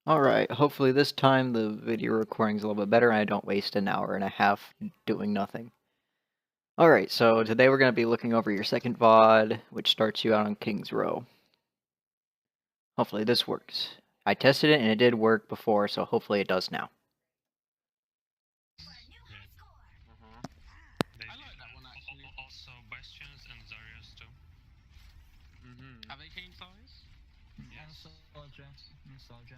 Alright, hopefully this time the video recording's a little bit better and I don't waste an hour and a half doing nothing. Alright, so today we're going to be looking over your second VOD, which starts you out on King's Row. Hopefully this works. I tested it and it did work before, so hopefully it does now. I like that one actually. Also Bastions and Zarya's too. Have they changed size? Yes. Nostalgia.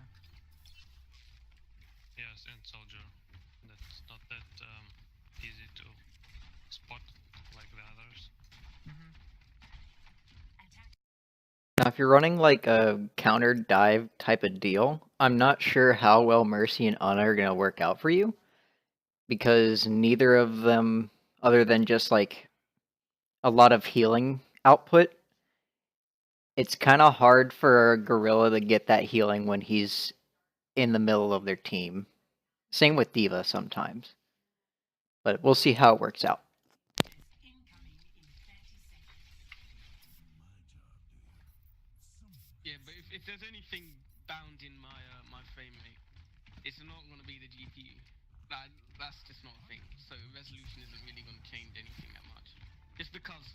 Yes, and Soldier. That's not that easy to spot like the others. Now if you're running like a counter dive type of deal, I'm not sure how well Mercy and Ana are going to work out for you. Because neither of them, other than just like a lot of healing output, it's kind of hard for a gorilla to get that healing when he's in the middle of their team. Same with D.Va sometimes. But we'll see how it works out. Yeah, but if there's anything bound in my frame rate, it's not going to be the GPU. That's just not a thing. So resolution isn't really going to change anything that much. Just because,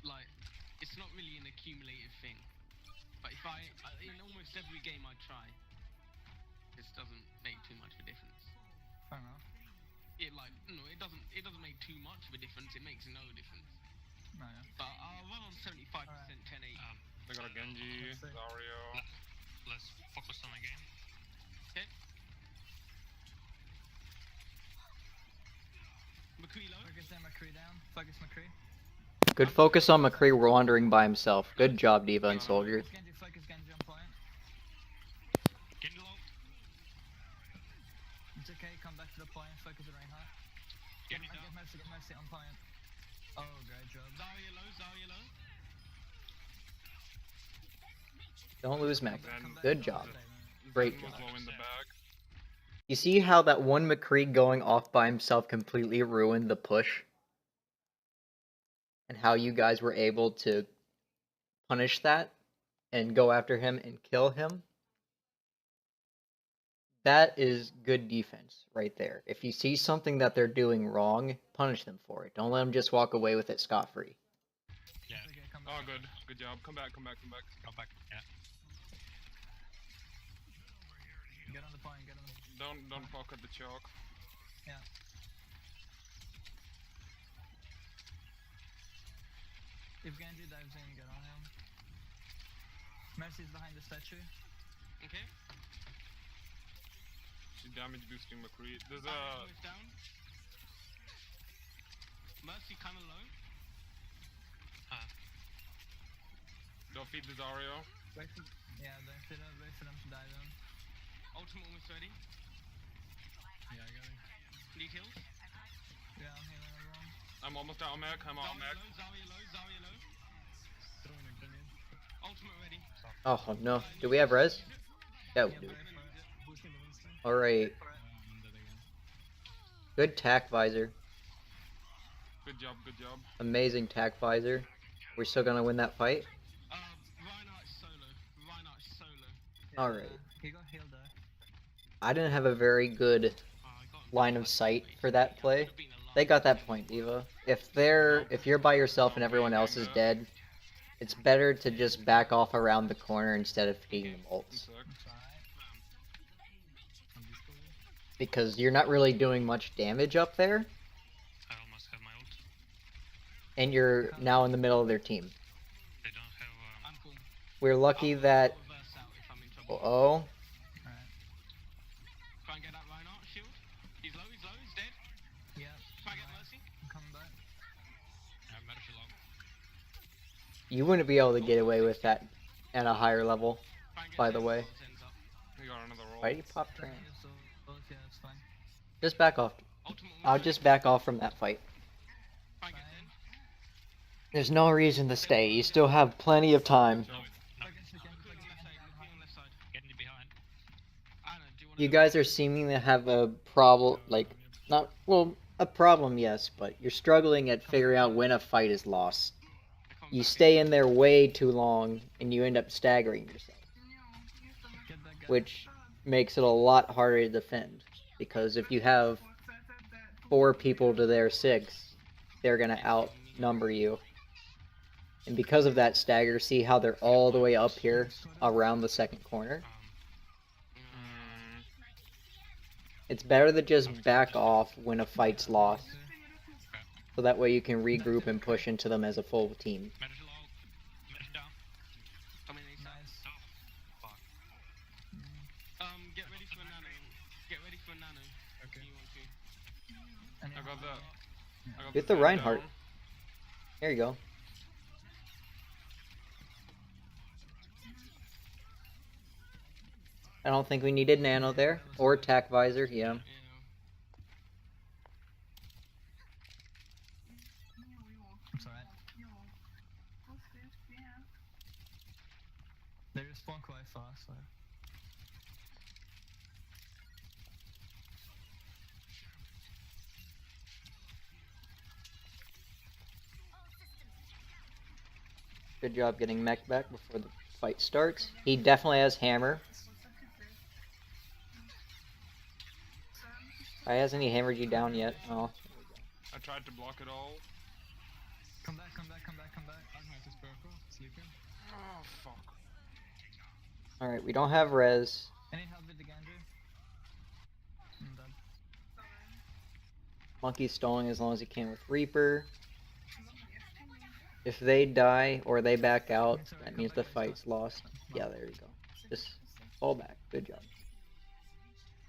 like, it's not really an accumulated thing. But if in almost every game I try, this doesn't make too much of a difference. Fair enough. It doesn't make too much of a difference. It makes no difference. No, yeah. But I'll run on 75%, 1080. They got a Genji, Let's see. Dario. Let's focus on the game. Okay. McCree low. Focus that McCree down. Focus McCree. Good focus on McCree wandering by himself. Good job, D.Va and Soldier. Focus Genji on point. Get low. It's okay, come back to the point. Focus at Reinhardt. Get Get down. Mercy on point. Oh, great job. Zarya low. Don't lose Mac. Come back, Good come job. back. Great Zen was job. low in the back. You see how that one McCree going off by himself completely ruined the push? And how you guys were able to punish that and go after him and kill him? That is good defense right there. If you see something that they're doing wrong, punish them for it. Don't let them just walk away with it scot-free. Yeah. It's okay, come Oh, back. good job. Come back. Go back. Yeah. Get on the point, get on the Don't pocket the choke. Yeah. If Genji dives in, get on him. Mercy's behind the statue. Okay. She's damage boosting McCree. There's Zarya a is down. Mercy kind of low. don't feed the Dario. Wait for them to dive in. Ultimate almost ready. Yeah, I got it. Need heals. Yeah, I'm healing everyone. I'm almost out of mech. I'm out of mech. Zarya low. Throwing a grenade. Ultimate ready. Oh no. Do we have res? Yeah, we Yeah, do. wait for it. Boosting the Winston. Alright. For it. I'm dead again. Good tack visor. Good job. Amazing tack visor. We're still gonna win that fight? Reinhardt's solo. Alright. He got healed though. I didn't have a very good line of sight for that play. They got that point, D.Va. If you're by yourself and everyone else is dead, it's better to just back off around the corner instead of feeding them ults. It's alright. I'm just cool. Because you're not really doing much damage up there, I almost have my ult. and you're now in the middle of their team. They don't have I'm cool. We're lucky that... I'll reverse out if I'm in trouble. Oh, Alright. Try and get that Reinhardt shield. He's low, he's dead. Yeah. Try and get alright. Mercy. I'm coming back. Mercy low. you wouldn't be able to get away with that at a higher level. Try and get By the Zen way. before Zen's up. We got another roll. Why do you pop Trying Tran? to use those, yeah, it's fine. Just back off. Ultimate almost I'll ready. just back off from that fight. Try and get Zen. There's no reason to stay. You still have plenty of time. No, Focus the Genji, McCree on left side. McCree on left side. getting behind. Anna, do you want to... You guys are seeming to have a problem, like, not, well, a problem, yes, but you're struggling at figuring out when a fight is lost. You stay in there way too long, and you end up staggering yourself. Get that guy. Which makes it a lot harder to defend. Because if you have 4 people to their 6, they're going to outnumber you. And because of that stagger, see how they're all the way up here around the second corner? It's better to just back off when a fight's lost. So that way you can regroup and push into them as a full team. Medical out. Medical down. Coming ASAP. Nice. Oh, fuck. Get ready for nano. Get ready for nano. Okay. You want to. And I got that. I got Get the fan Reinhardt. down. There you go. I don't think we needed Nano there. Or Tac Visor, yeah. Yeah. It's alright. They respawn quite fast, so. Good job getting Mech back before the fight starts. He definitely has hammer. Why hasn't he hammered you down yet? Oh. I tried to block it all. Come back, come back, come back, come back. Agnes is purple, sleeping. Oh fuck. Alright, we don't have res. Any help with the Gandhi? I'm done. Monkey's stalling as long as he can with Reaper. If they die or they back out, that means the fight's lost. Yeah, there you go. Just fall back. Good job.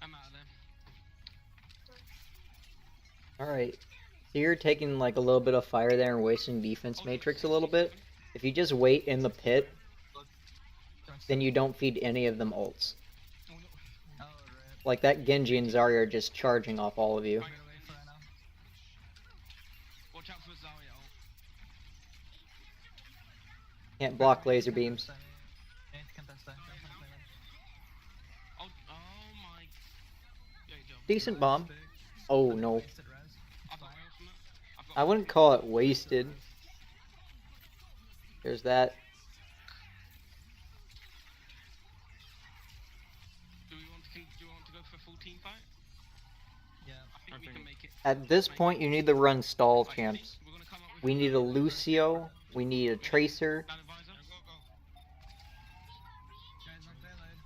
I'm out of there. Alright. So you're taking like a little bit of fire there and wasting defense matrix a little bit. If you just wait in the pit, then you don't feed any of them ults. Oh, right. Like that Genji and Zarya are just charging off all of you. I'm gonna wait for it now. Watch out for Zarya. Can't block laser beams. You need to contest that. Oh my. Great job. Decent bomb. Oh no. Wasted res. I've got rails from it. I've got I wouldn't call it wasted. There's that. Do we want to go for a full team fight? Yeah. I think we think- can make it. At this point, you need to run stall Right, champs. we're gonna come up with We need a Lucio. We need a Tracer. Nano visor. Guys, on payload.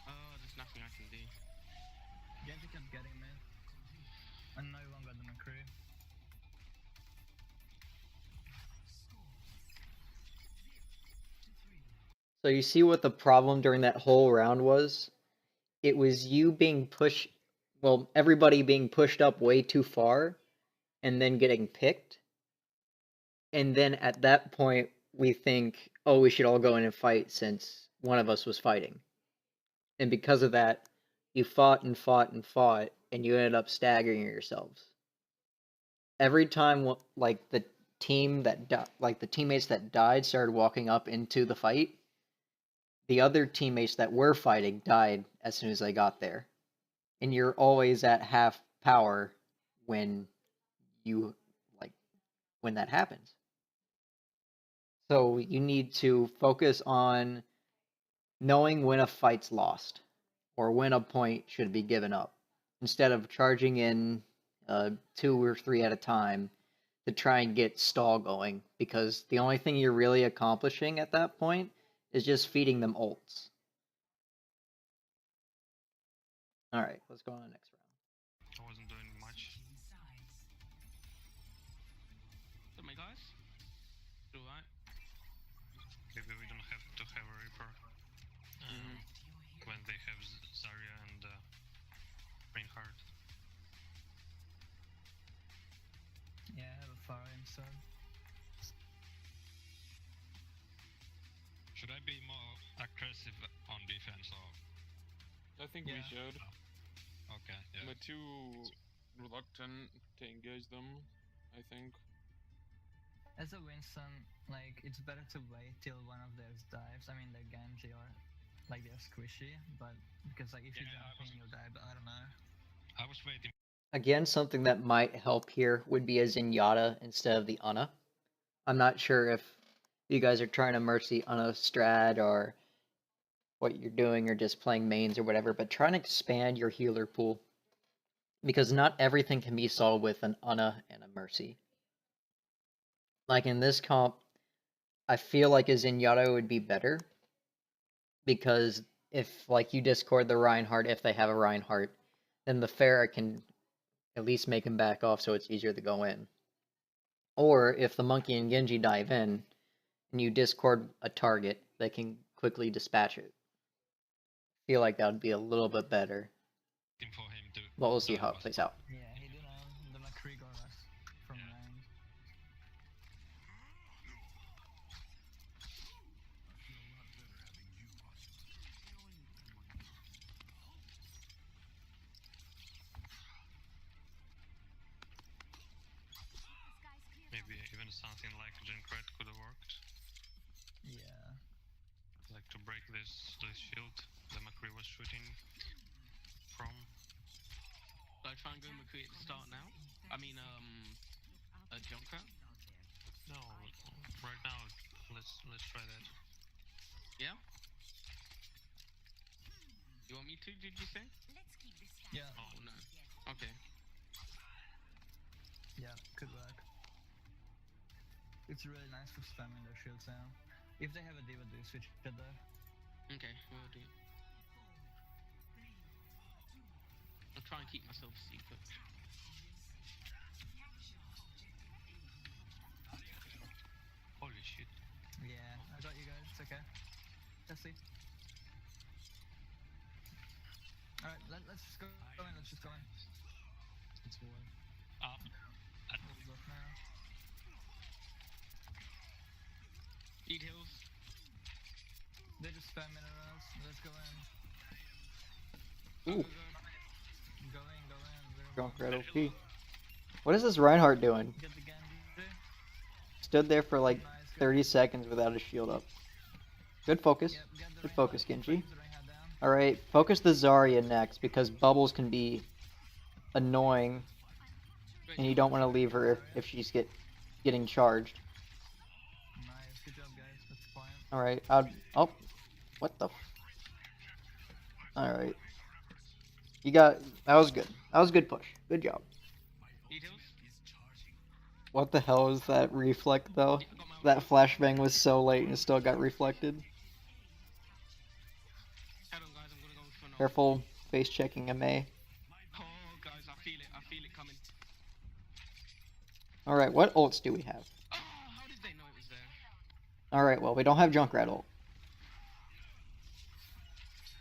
Oh, there's nothing I can do. Genji kept getting me. And no one got the McCree. So you see what the problem during that whole round was? It was you being pushed, well, everybody being pushed up way too far and then getting picked. And then at that point, we think, oh, we should all go in and fight since one of us was fighting. And because of that, you fought and fought and fought, and you ended up staggering yourselves. Every time, like the team that like the teammates that died started walking up into the fight, the other teammates that were fighting died as soon as they got there. And you're always at half power when you when that happens. So you need to focus on knowing when a fight's lost or when a point should be given up instead of charging in 2 or 3 at a time to try and get stall going, because the only thing you're really accomplishing at that point is just feeding them ults. Alright, let's go on to the next round. I wasn't doing much. So, my guys? Do right? Maybe we don't have to have a Reaper. When they have Zarya and Reinhardt. Yeah, I have a fire instead. Should I be more aggressive on defense or? I think we Yeah. should. Okay, yeah. We're too reluctant to engage them, I think. As a Winston, like, it's better to wait till one of theirs dives. I mean, the Genji or, like, they're squishy, but, because, like, if you Yeah, I jump in, you'll die, but I don't know. I was waiting. Again, something that might help here would be a Zenyatta instead of the Ana. I'm not sure if you guys are trying to mercy Ana strat or what you're doing or just playing mains or whatever, but try and expand your healer pool. Because not everything can be solved with an Ana and a Mercy. Like in this comp, I feel like a Zenyatta would be better. Because if like you discord the Reinhardt, if they have a Reinhardt, then the Pharah can at least make him back off so it's easier to go in. Or if the Monkey and Genji dive in, and you discord a target, they can quickly dispatch it. Feel like that would be a little bit better. For him to But we'll see die how it was- plays out. Yeah, he did the McCree got us from land. Maybe even something like Junkrat could have worked. Yeah. Like to break this shield the McCree was shooting from. So I try and go McCree at the start now. I mean, a Junkrat. No, right now let's try that. Yeah. You want me to? Did you say? Yeah. Oh no. Okay. Yeah, could work. It's really nice for spamming their shields now. If they have a diva, do switch it there. Okay, we'll do. I'll try and keep myself secret. Holy shit. Yeah, I got you guys. It's okay. Let's see. Alright, let's just go in. Let's just go in. It's war. Up. Hold up now. Need heals. They're just spamming at us. Let's go in. Ooh, Go in. Junkrat OP. What is this Reinhardt doing? Get the Genji. Stood there for like Nice, good. 30 seconds without a shield up. Good focus. Yep, get the Good Reinhardt, focus, Genji. focus the Reinhardt down. Alright, focus the Zarya next because bubbles can be annoying and you don't want to leave her if she's getting charged. Nice, good job guys. That's the point. Alright, oh, what the Alright. That was good. That was a good push. Good job. Need heals. What the hell is that reflect though? Yeah, I got my That flashbang was so late and it still got reflected. Hold on, guys. I'm gonna go for an Careful face checking MA. Oh, guys, I feel it. I feel it coming. Alright, what ults do we have? Oh, how did they know it was there? Alright, well, we don't have Junkrat ult.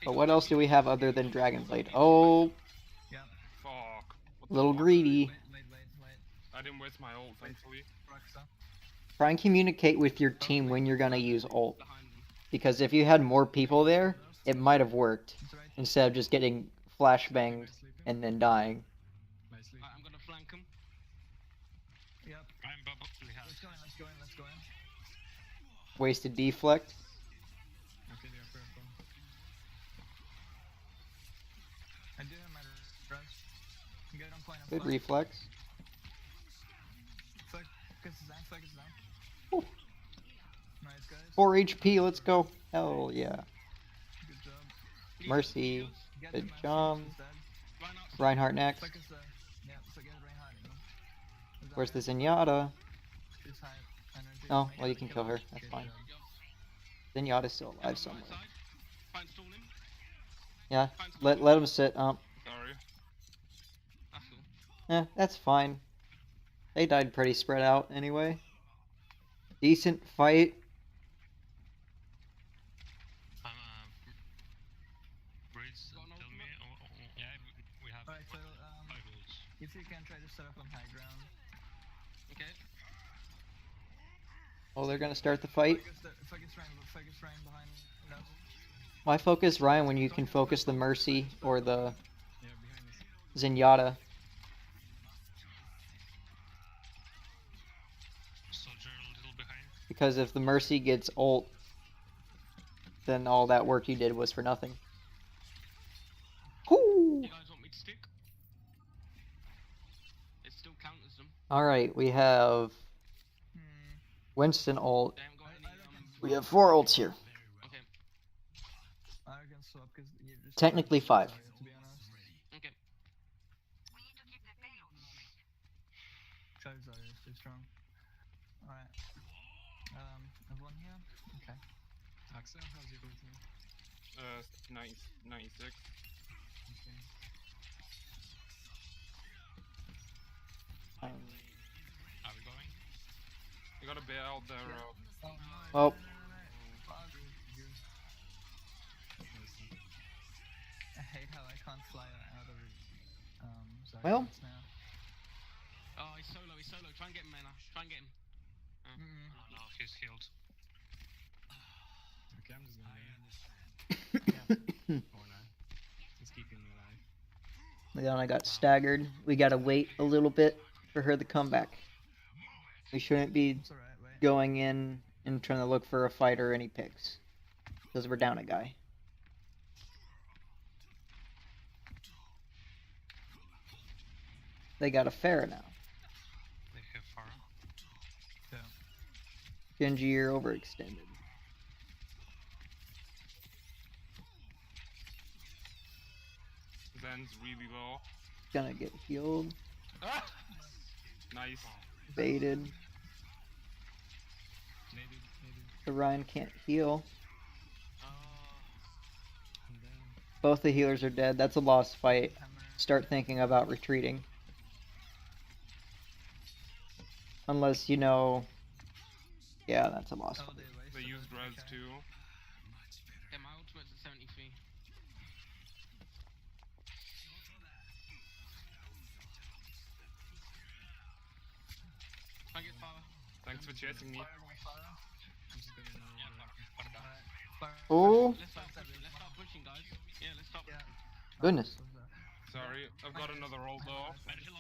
But what else do we have other than Dragon Blade? Oh, Yep. Fuck. What the little fuck? greedy. Wait. I didn't waste my ult, thankfully. Roxa. Try and communicate with your team when you're gonna use ult. Behind them. Because if you had more people there, it might have worked. It's right. Instead of just getting flashbanged and then dying. Nicely. Right, I'm gonna flank them. Yep. I'm probably have. Let's go in. Wasted deflect. Okay, they are purple. I do have my rush. Get on point. Good reflex. Focus is down. Ooh. Nice guys. 4 HP, let's go. Hell yeah. Good job. Need Mercy. heals. Get Good the Mercy, job. she's dead. Reinhardt. Reinhardt next. Focus the. Yeah, so get Reinhardt. You know. Where's the Zenyatta? She's high energy. Oh, well, you can kill her. That's Good fine. job. Zenyatta's still Get on alive the somewhere. right side. Try and stall him. Yeah, Try and stall him. let him sit. Sorry. That's cool. That's fine. They died pretty spread out anyway. Decent fight. Bridge, Got an tell me. ultimate? Yeah, we have Alright, so 5 ults. if you can try to set up on high ground. Okay. Oh, they're gonna start the fight. Focus Ryan behind us. Why focus Ryan when you can focus the Mercy or the Yeah, behind us. Zenyatta? Soldier a little behind. Because if the Mercy gets ult, then all that work you did was for nothing. Whoo! You guys want me to stick? It still counters them. Alright, we have Hmm. Winston ult. They haven't got any. We have 4 ults here. Okay. you just Technically try to 5. use Zarya, to be honest. Okay. Charizard is too strong. Alright. Everyone here? Okay. Axel, how's your ult now? 96. Okay. Are we going? You gotta bail out there. Oh, no, Well, Fuck. Good. Nice. I hate how I can't fly out of Zarya Well. now. Oh, he's solo. He's solo. Try and get him, Mana. Try and get him. No, he's healed. Okay, I'm just gonna or not. Just keeping me alive. Leona got staggered. We gotta wait a little bit for her to come back. We shouldn't be It's alright, wait. going in and trying to look for a fight or any picks. Because we're down a guy. They got a Pharah now. They have Pharah. Yeah. Genji, you're overextended. Zen's really low. Gonna get healed. Ah! Nice. Baited. Naded. The Ryan can't heal. Oh. I'm down. Both the healers are dead. That's a lost fight. Hammer. Start thinking about retreating. Unless you know... Yeah, that's a lost Oh, fight. they wasted They it, used res okay. too. Yeah, my ultimate's at 73. Try and get Pharah. Thanks for chasing me. Fire on Fire. I'm just gonna know. Alright. Fire. Oh. Let's start pushing. Let's start pushing, guys. Yeah, let's start. Yeah. Goodness. Sorry, I've got another ult though. Medical.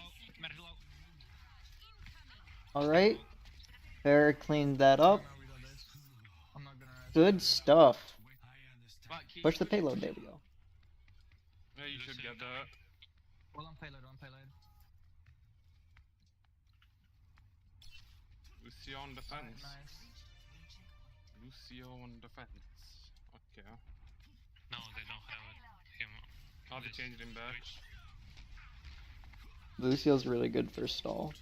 Alright. Farrah cleaned that up. I'm not gonna res. Good stuff. Right, keep Push the payload. There we go. Yeah, you should get that. Well, on payload, on payload. Lucio on Alright, defense. nice. Lucio on defense. Okay. No, they don't have him. Oh, they This changed him back. switch. Lucio's really good for stall.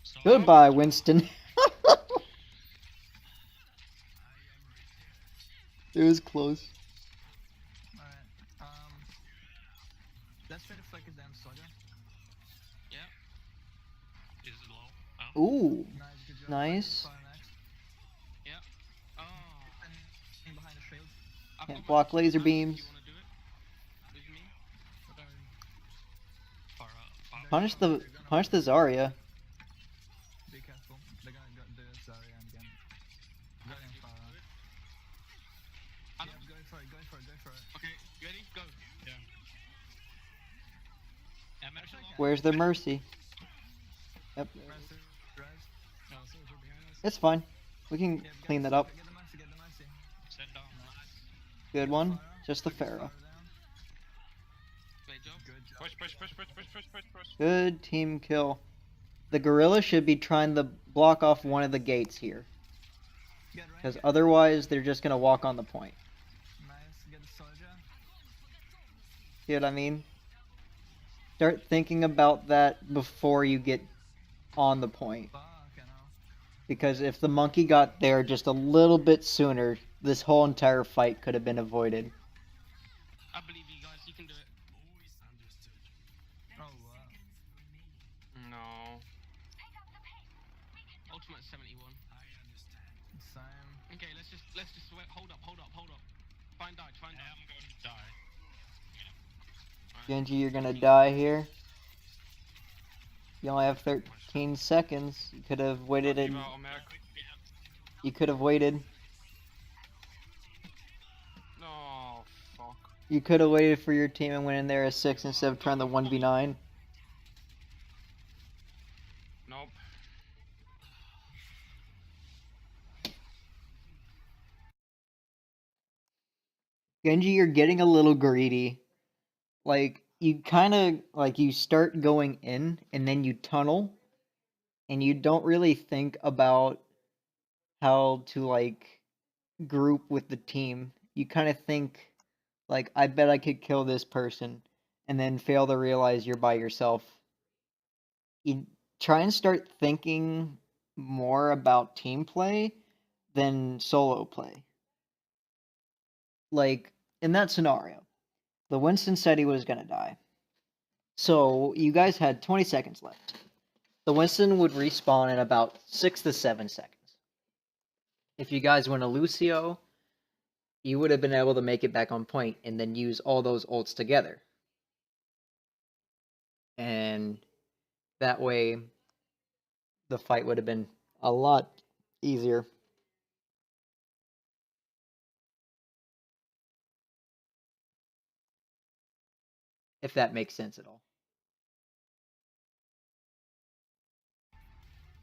So Goodbye, Winston. It was close. Alright, let's try to focus down Soldier. Yeah. Is it low? Oh. Ooh. Nice, good job. Nice. Fire next. Yeah. Oh. And behind the shield. I've Can't got my block ultimate laser now, if beams. you wanna do it with me? Pharah. Punish the Zarya. Be careful. They're gonna do it, Zarya and Gen. Go in Fire. I Yeah, don't- go for it, go for it, go for it. Okay, you ready? Go. Yeah, medical. Where's the mercy? Yep. Res, res. Oh, soldier behind us. It's fine. We can Yeah, clean get that up. Get the mercy, get the mercy. Send down. Good one. Just the Focus Pharah. down. Great job. Good job. Push. Good team kill. The gorilla should be trying to block off one of the gates here. Get rank. Because otherwise, they're just going to walk on the point. Nice, get the Soldier. See what I mean? Start thinking about that before you get on the point. Fuck, I know. Because if the monkey got there just a little bit sooner, this whole entire fight could have been avoided. I believe you guys. You can do it. Oh, wow. No. Ultimate 71. Same. Okay, let's just wait. Hold up. Try and die. I'm going to die. Genji, you're going to die here. You only have 13 seconds. You could have waited and... Diva on mech. You could have waited. No, fuck. You could have waited for your team and went in there as 6 instead of trying the 1v9. Nope. Genji, you're getting a little greedy. Like, you kind of, like, you start going in, and then you tunnel, and you don't really think about how to, like, group with the team. You kind of think Like, I bet I could kill this person, and then fail to realize you're by yourself. You try and start thinking more about team play than solo play. Like, in that scenario, the Winston said he was gonna die. So, you guys had 20 seconds left. The Winston would respawn in about 6 to 7 seconds. If you guys went to Lucio, you would have been able to make it back on point and then use all those ults together. And that way, the fight would have been a lot easier. If that makes sense at all.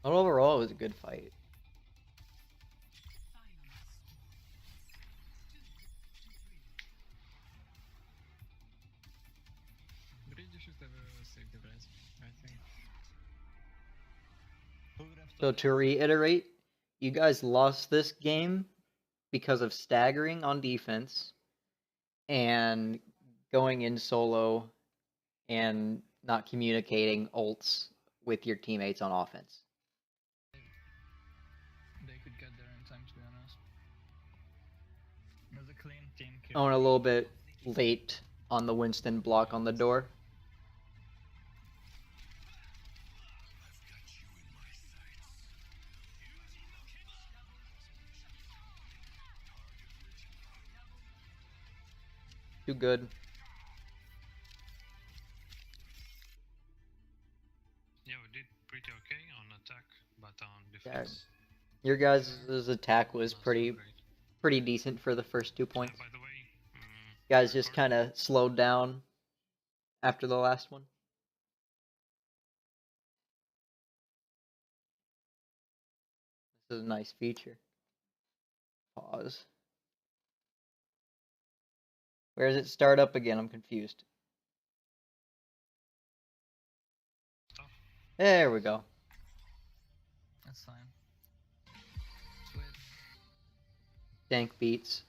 But overall, it was a good fight. Brady should have saved the res, I think. So to reiterate, you guys lost this game because of staggering on defense and going in solo and not communicating ults with your teammates on offense. They could get there in time, to be honest. It was a clean team I kill. went a little bit late on the Winston block on the door. Too good. Yeah, we did pretty okay on attack, but on Yeah, defense. your guys' attack was not so pretty great. decent for the first 2 points. By the way, Guys just kind of slowed down after the last one. This is a nice feature. Pause. Where does it start up again? I'm confused. Stuff. There we go. That's fine. Sweet. Dank beats.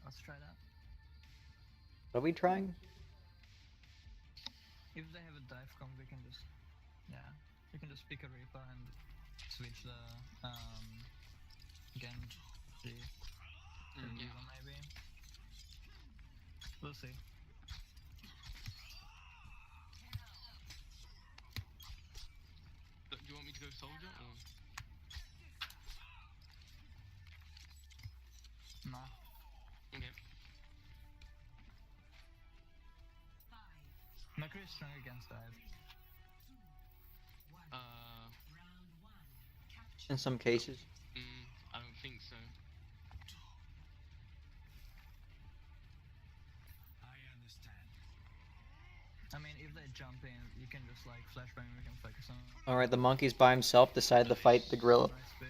Let's try that. What are we trying? If they have a dive comp, we can just, yeah, we can just pick a Reaper and switch the Genji to Mm. D.Va maybe. We'll see. Do you want me to go soldier or? Nah. Okay. McCree is strong against dive. In some cases. I don't think so. I mean, if they jump in, you can just like flashbang and we can focus on. Alright, the monkey's by himself, decided to fight the gorilla. Nice big.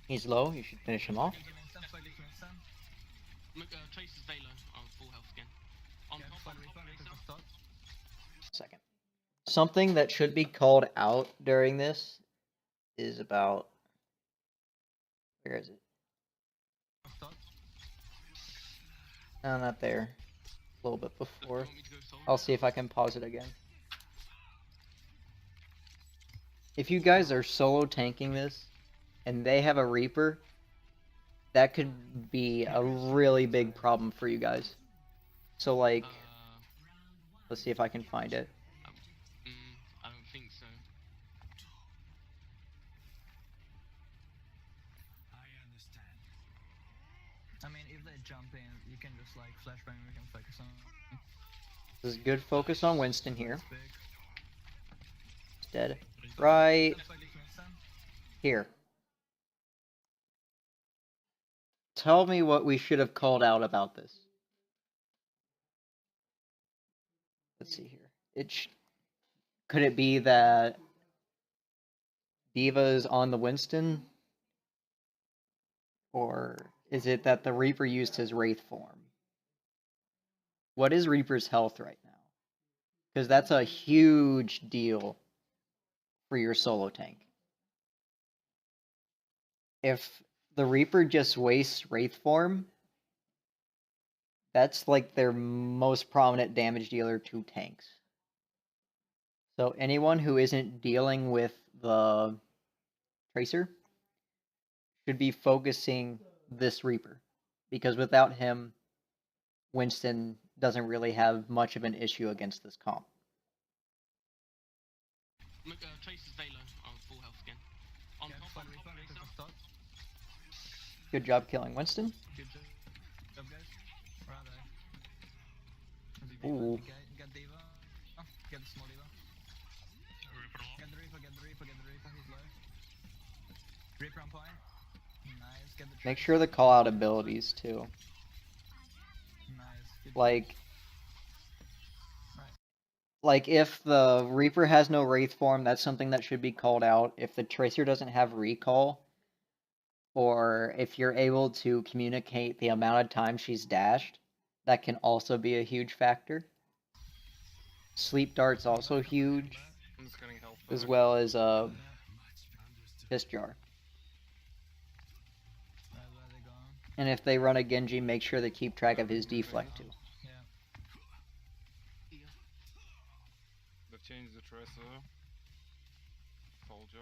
He's low, you should finish him off. Fight it to Winston. Trace is Velo on full health again. On Yeah, top, fight on top, Reaper, Lisa. Reaper top. Second. Something that should be called out during this is about... Where is it? Top. No, not there. A little bit Do you before. want me to go soldier? I'll see if I can pause it again. If you guys are solo tanking this, and they have a Reaper, that could be a really big problem for you guys. So like, let's see if I can find it. I don't think so. I mean, if they jump in, you can just like flashbang and we can focus on. This is good focus on Winston here. Nice big. He's dead. Right Fight it to Winston. here. Tell me what we should have called out about this. Let's see here. Could it be that D.Va is on the Winston? Or is it that the Reaper used his Wraith form? What is Reaper's health right now? Because that's a huge deal for your solo tank. If the Reaper just wastes Wraith form. That's like their most prominent damage dealer to tanks. So anyone who isn't dealing with the Tracer should be focusing this Reaper. Because without him, Winston doesn't really have much of an issue against this comp. Tracer's Velo. Oh, full health again. On Yeah, top, for on top, Reaper, Reaper Tracer. for stop. Good job killing Winston. Good job, guys. Where are they? Ooh. Get Diva. Oh, get the small Diva. Reaper low. Get the Reaper, get the Reaper, get the Reaper, he's low. Reaper on point. Nice, get the Make Tracer. sure to call out abilities too. Nice, good job. Like, Right. like if the Reaper has no Wraith form, that's something that should be called out. If the Tracer doesn't have recall, or if you're able to communicate the amount of time she's dashed, that can also be a huge factor. Sleep Dart's also huge, I'm just getting health as back. well as Yeah. Piss Jar. Where are they going? And if they run a Genji, make sure to keep track of his deflect too. Yeah. They've changed the Tracer. Told you.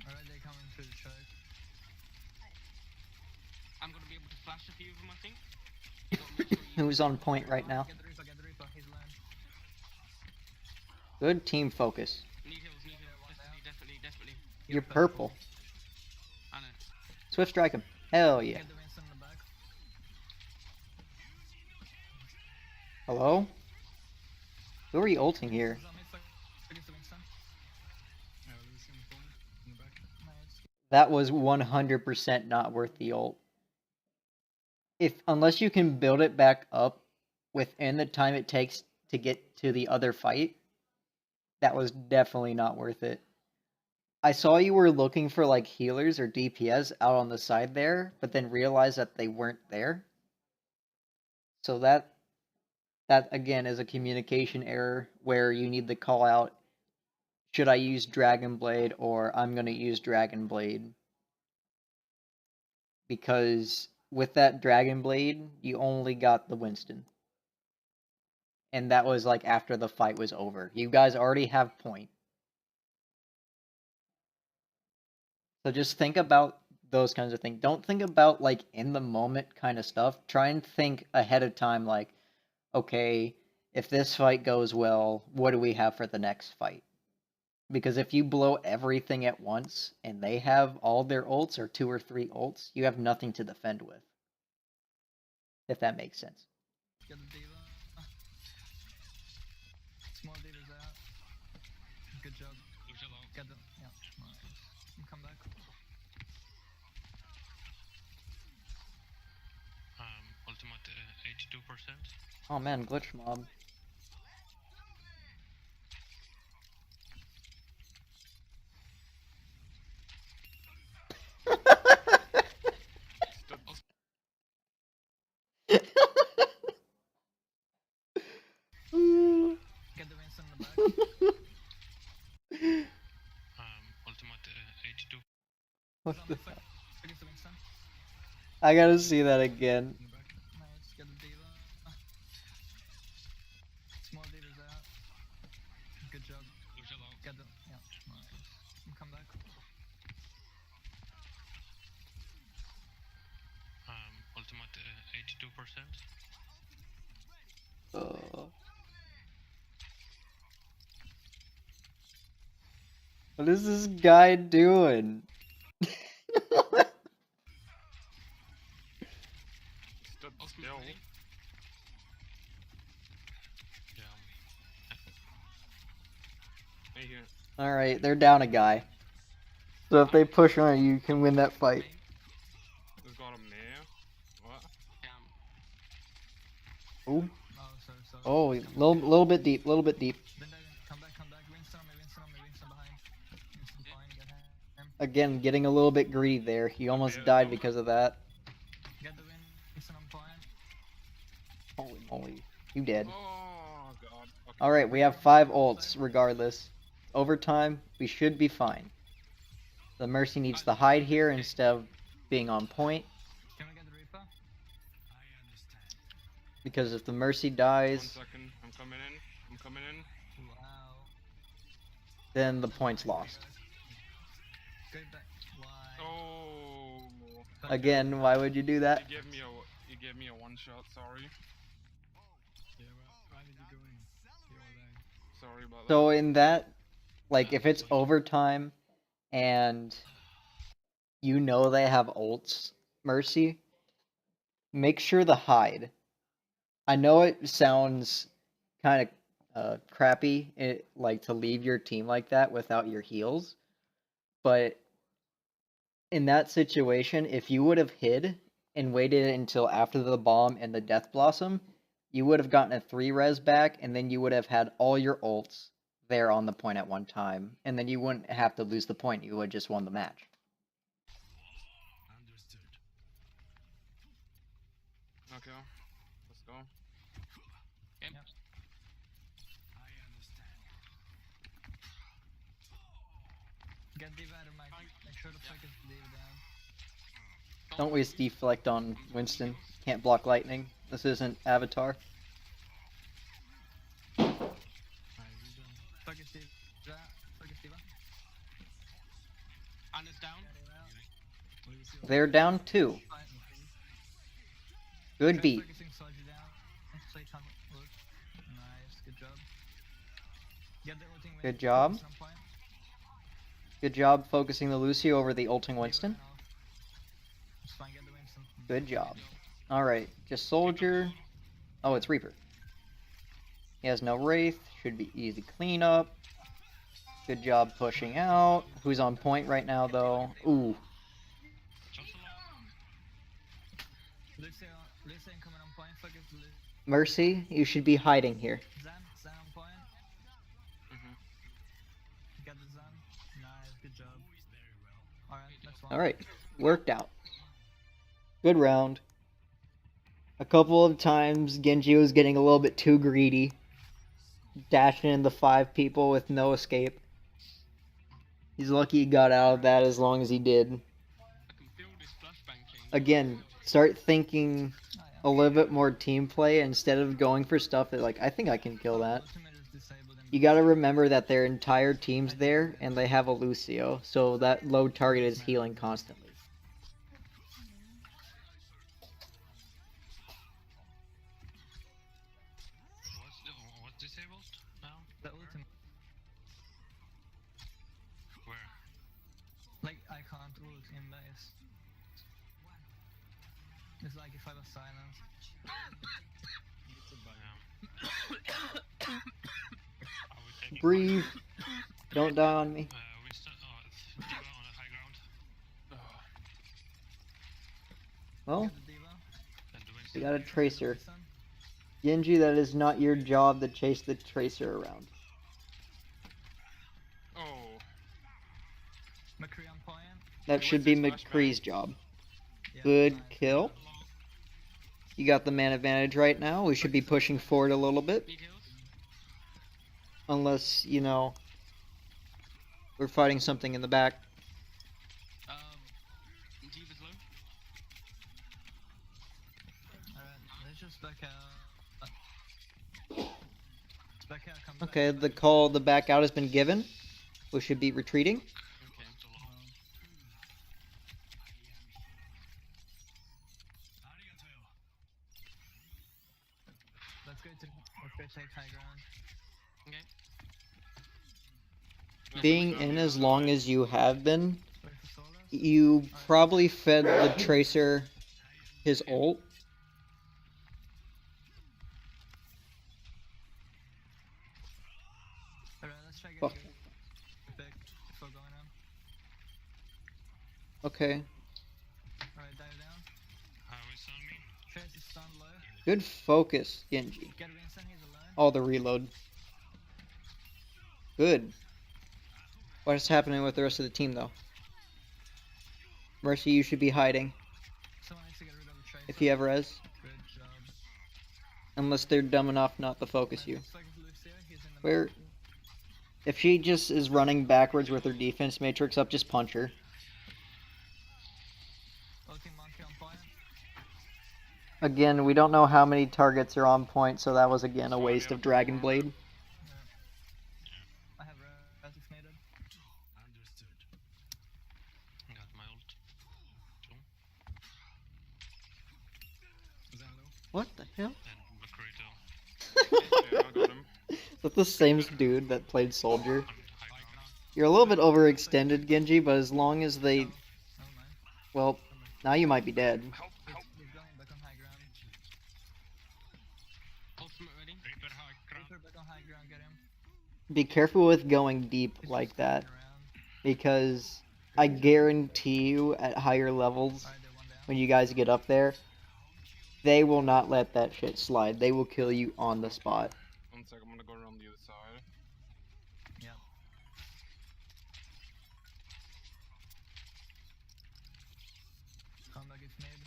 Alright, they're coming through the choke. I'm gonna be able to flash a few of them, I think. You gotta make sure you- Who's on point right now? Get the Reaper, he's low. Good team focus. Need heals, definitely. You're purple. I know. Swift strike him. Hell yeah. Get the Winston in the back. Hello? Who are you ulting here? He's on mid, focus the Winston. Yeah, Lucy on the point in the back. Nice. That was 100% not worth the ult. Unless you can build it back up within the time it takes to get to the other fight, that was definitely not worth it. I saw you were looking for like healers or DPS out on the side there, but then realized that they weren't there. So that again is a communication error where you need to call out, should I use Dragon Blade or I'm going to use Dragon Blade? Because with that Dragon Blade, you only got the Winston. And that was like after the fight was over. You guys already have point. So just think about those kinds of things. Don't think about like in the moment kind of stuff. Try and think ahead of time like, okay, if this fight goes well, what do we have for the next fight? Because if you blow everything at once and they have all their ults or 2 or 3 ults, you have nothing to defend with. If that makes sense. Get the Diva. Small Diva's out. Good job. Lucio low. Get them. Yeah. Nice. Come back. Ultimate 82%. Oh man, glitch mob. Get the Winston in the back. Ultimate 82. What the Focus the Winston. I gotta see that again. In the back. Nice. Get the Diva. Small Diva's out. Good job. Lucio low. Get them. Yeah. Nice. Come back. Ultimate 82%. What is this guy doing? Stood still. Yeah. Hey here. Alright, they're down a guy. So if they push on you, you can win that fight. Just got him there. What? Ooh. Oh, sorry. Oh, little bit deep, little bit deep. Then come back. Winston on me, Winston behind. Winston fine, get him. Again, getting a little bit greedy there. He almost died because of that. Get the Winston on point. Holy moly. You dead. Oh god. Okay. Alright, we have 5 ults regardless. Overtime, we should be fine. The Mercy needs to hide here instead of being on point, Can we get the Reaper? because if the Mercy 1 dies, second. I'm coming in. I'm coming in. Wow. then the point's lost. Go back. Why? Oh. Again, why would you do that? You gave me a one shot. Sorry. Yeah, well, why did you go in? You were there. Sorry about So that. in that, like, if it's overtime and you know they have ults, Mercy, make sure to hide. I know it sounds kind of crappy, like, to leave your team like that without your heals, but in that situation, if you would have hid and waited until after the bomb and the Death Blossom, you would have gotten a 3 res back, and then you would have had all your ults there on the point at one time, and then you wouldn't have to lose the point, you would have just won the match. Understood. Okay. Let's go. Yep. I understand. Get Diva out of my. Make sure to focus Diva down. Don't waste deflect on Winston. Can't block lightning. This isn't Avatar. Alright, we done. Focus Diva. Focus Diva. Anna's down. Get it out. What do we see? They're down 2. Fine. Good Try beat. Focusing Soldier down. So you can't look. Nice. Good job. Get the ulting Winston Good job. at some point. Good job focusing the Lucio over the ulting Winston. Diva and off. It's fine. Get the Winston. Good job. Alright, just Soldier. Oh, it's Reaper. He has no Wraith. Should be easy cleanup. Good job pushing out. Who's on point right now, though? Ooh. Just alone. Lucio coming on point. Focus Lucio. Mercy, you should be hiding here. Zan on point. Mhm. Get the Zan. Nice. Good job. Alright, next one. Alright, worked out. Good round. A couple of times, Genji was getting a little bit too greedy. Dashing into 5 people with no escape. He's lucky he got out of that as long as he did. I can feel this flashbang change. Again, start thinking Oh, a little bit more team play instead of going for stuff that, like, I think I can kill that. Ultimate is disabled and You gotta remember that their entire team's there and they have a Lucio, so that low target is healing constantly. What's disabled now? the ultimate. Where? Like, I can't ult in base. It's like if I was silenced. It's a bug. Are we taking Breathe. Don't die on me. Winston, it's Diva on the high ground, Well, Get the Diva. and the we Winston. got a Tracer. Winston. Genji, that is not your job to chase the Tracer around. Oh. McCree on point. That should be What's his McCree's job. Yeah, Good nice. kill. You got the man advantage right now. We should be pushing forward a little bit. Need heals? Unless, you know, we're fighting something in the back. Diva's low. Alright, let's just back out. Let's back out, come back. Okay, the call, the back out has been given. We should be retreating. Okay. Let's go take high ground. Okay. Being in as long as you have been, Wait for Solas. you probably fed the Tracer his ult. Alright, let's try Fuck. getting back before going on. Okay, Alright, dive down. Winston on me. Trace is stunned low. good focus, Genji. Get Winston, he's alone. Oh, the reload. Good. What is happening with the rest of the team, though? Mercy, you should be hiding Someone needs to get rid of the Tracer. if you have res. Good job. Unless they're dumb enough not to focus Alright, you. let's focus Lucio, he's in the Where? If she just is running backwards with her defense matrix up, just punch her. Again, we don't know how many targets are on point, so that was again a So I waste need of a Dragon Blade. Blade. I have resignated. Understood. Got my ult. Too. Zalo. What the hell? And McCree too. Yeah, I got him. Is that the same dude that played Soldier? On high ground. You're a little bit overextended, Genji, but as long as they... Never mind. Well, now you might be dead. Help, help. He's going back on high ground. Ultimate ready. Reaper high ground. Reaper back on high ground, get him. Be careful with going deep He's like just that, spinning around. because I guarantee you at higher levels, Alright, they're one down. when you guys get up there, they will not let that shit slide. They will kill you on the spot. 1 sec, I'm gonna go around the other side. Yep. Comeback is made.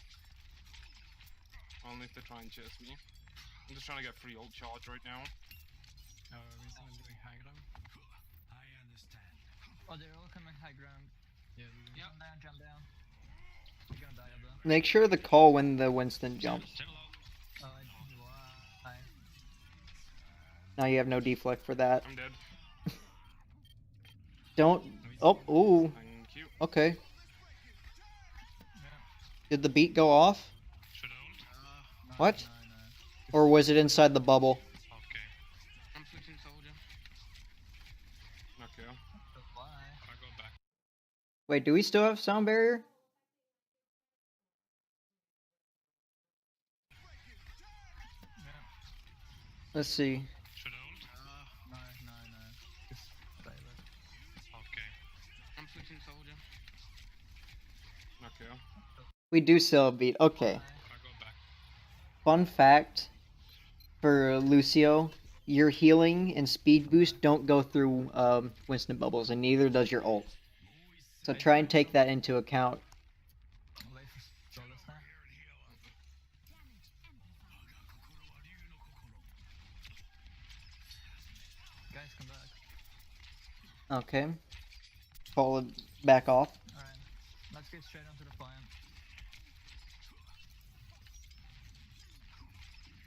Only if they try and chase me. I'm just trying to get free ult charge right now. Winston is doing high ground. I understand. Oh, they're all coming high ground. Yeah. Yep. Jump down. You're gonna die, though. Make sure the call when the Winston jumps. Still low. Oh, why? Now you have no deflect for that. I'm dead. Don't... Oh, ooh. Thank you. Okay. Yeah. Did the beat go off? Should I ult? No, What? No, no. Or was it inside the bubble? Okay. I'm switching soldier. Okay. But why? I go back. Wait, do we still have sound barrier? Yeah. Let's see. Should I ult? No. Just play it. Okay. I'm switching soldier. Okay. We do still have beat. Okay. I go back. Fun fact for Lucio, your healing and speed boost don't go through Winston bubbles, and neither does your ult. So try and take that into account. Wait for Solus now. Guys, come back. Okay. Pull it back off. Alright. Let's get straight onto the point.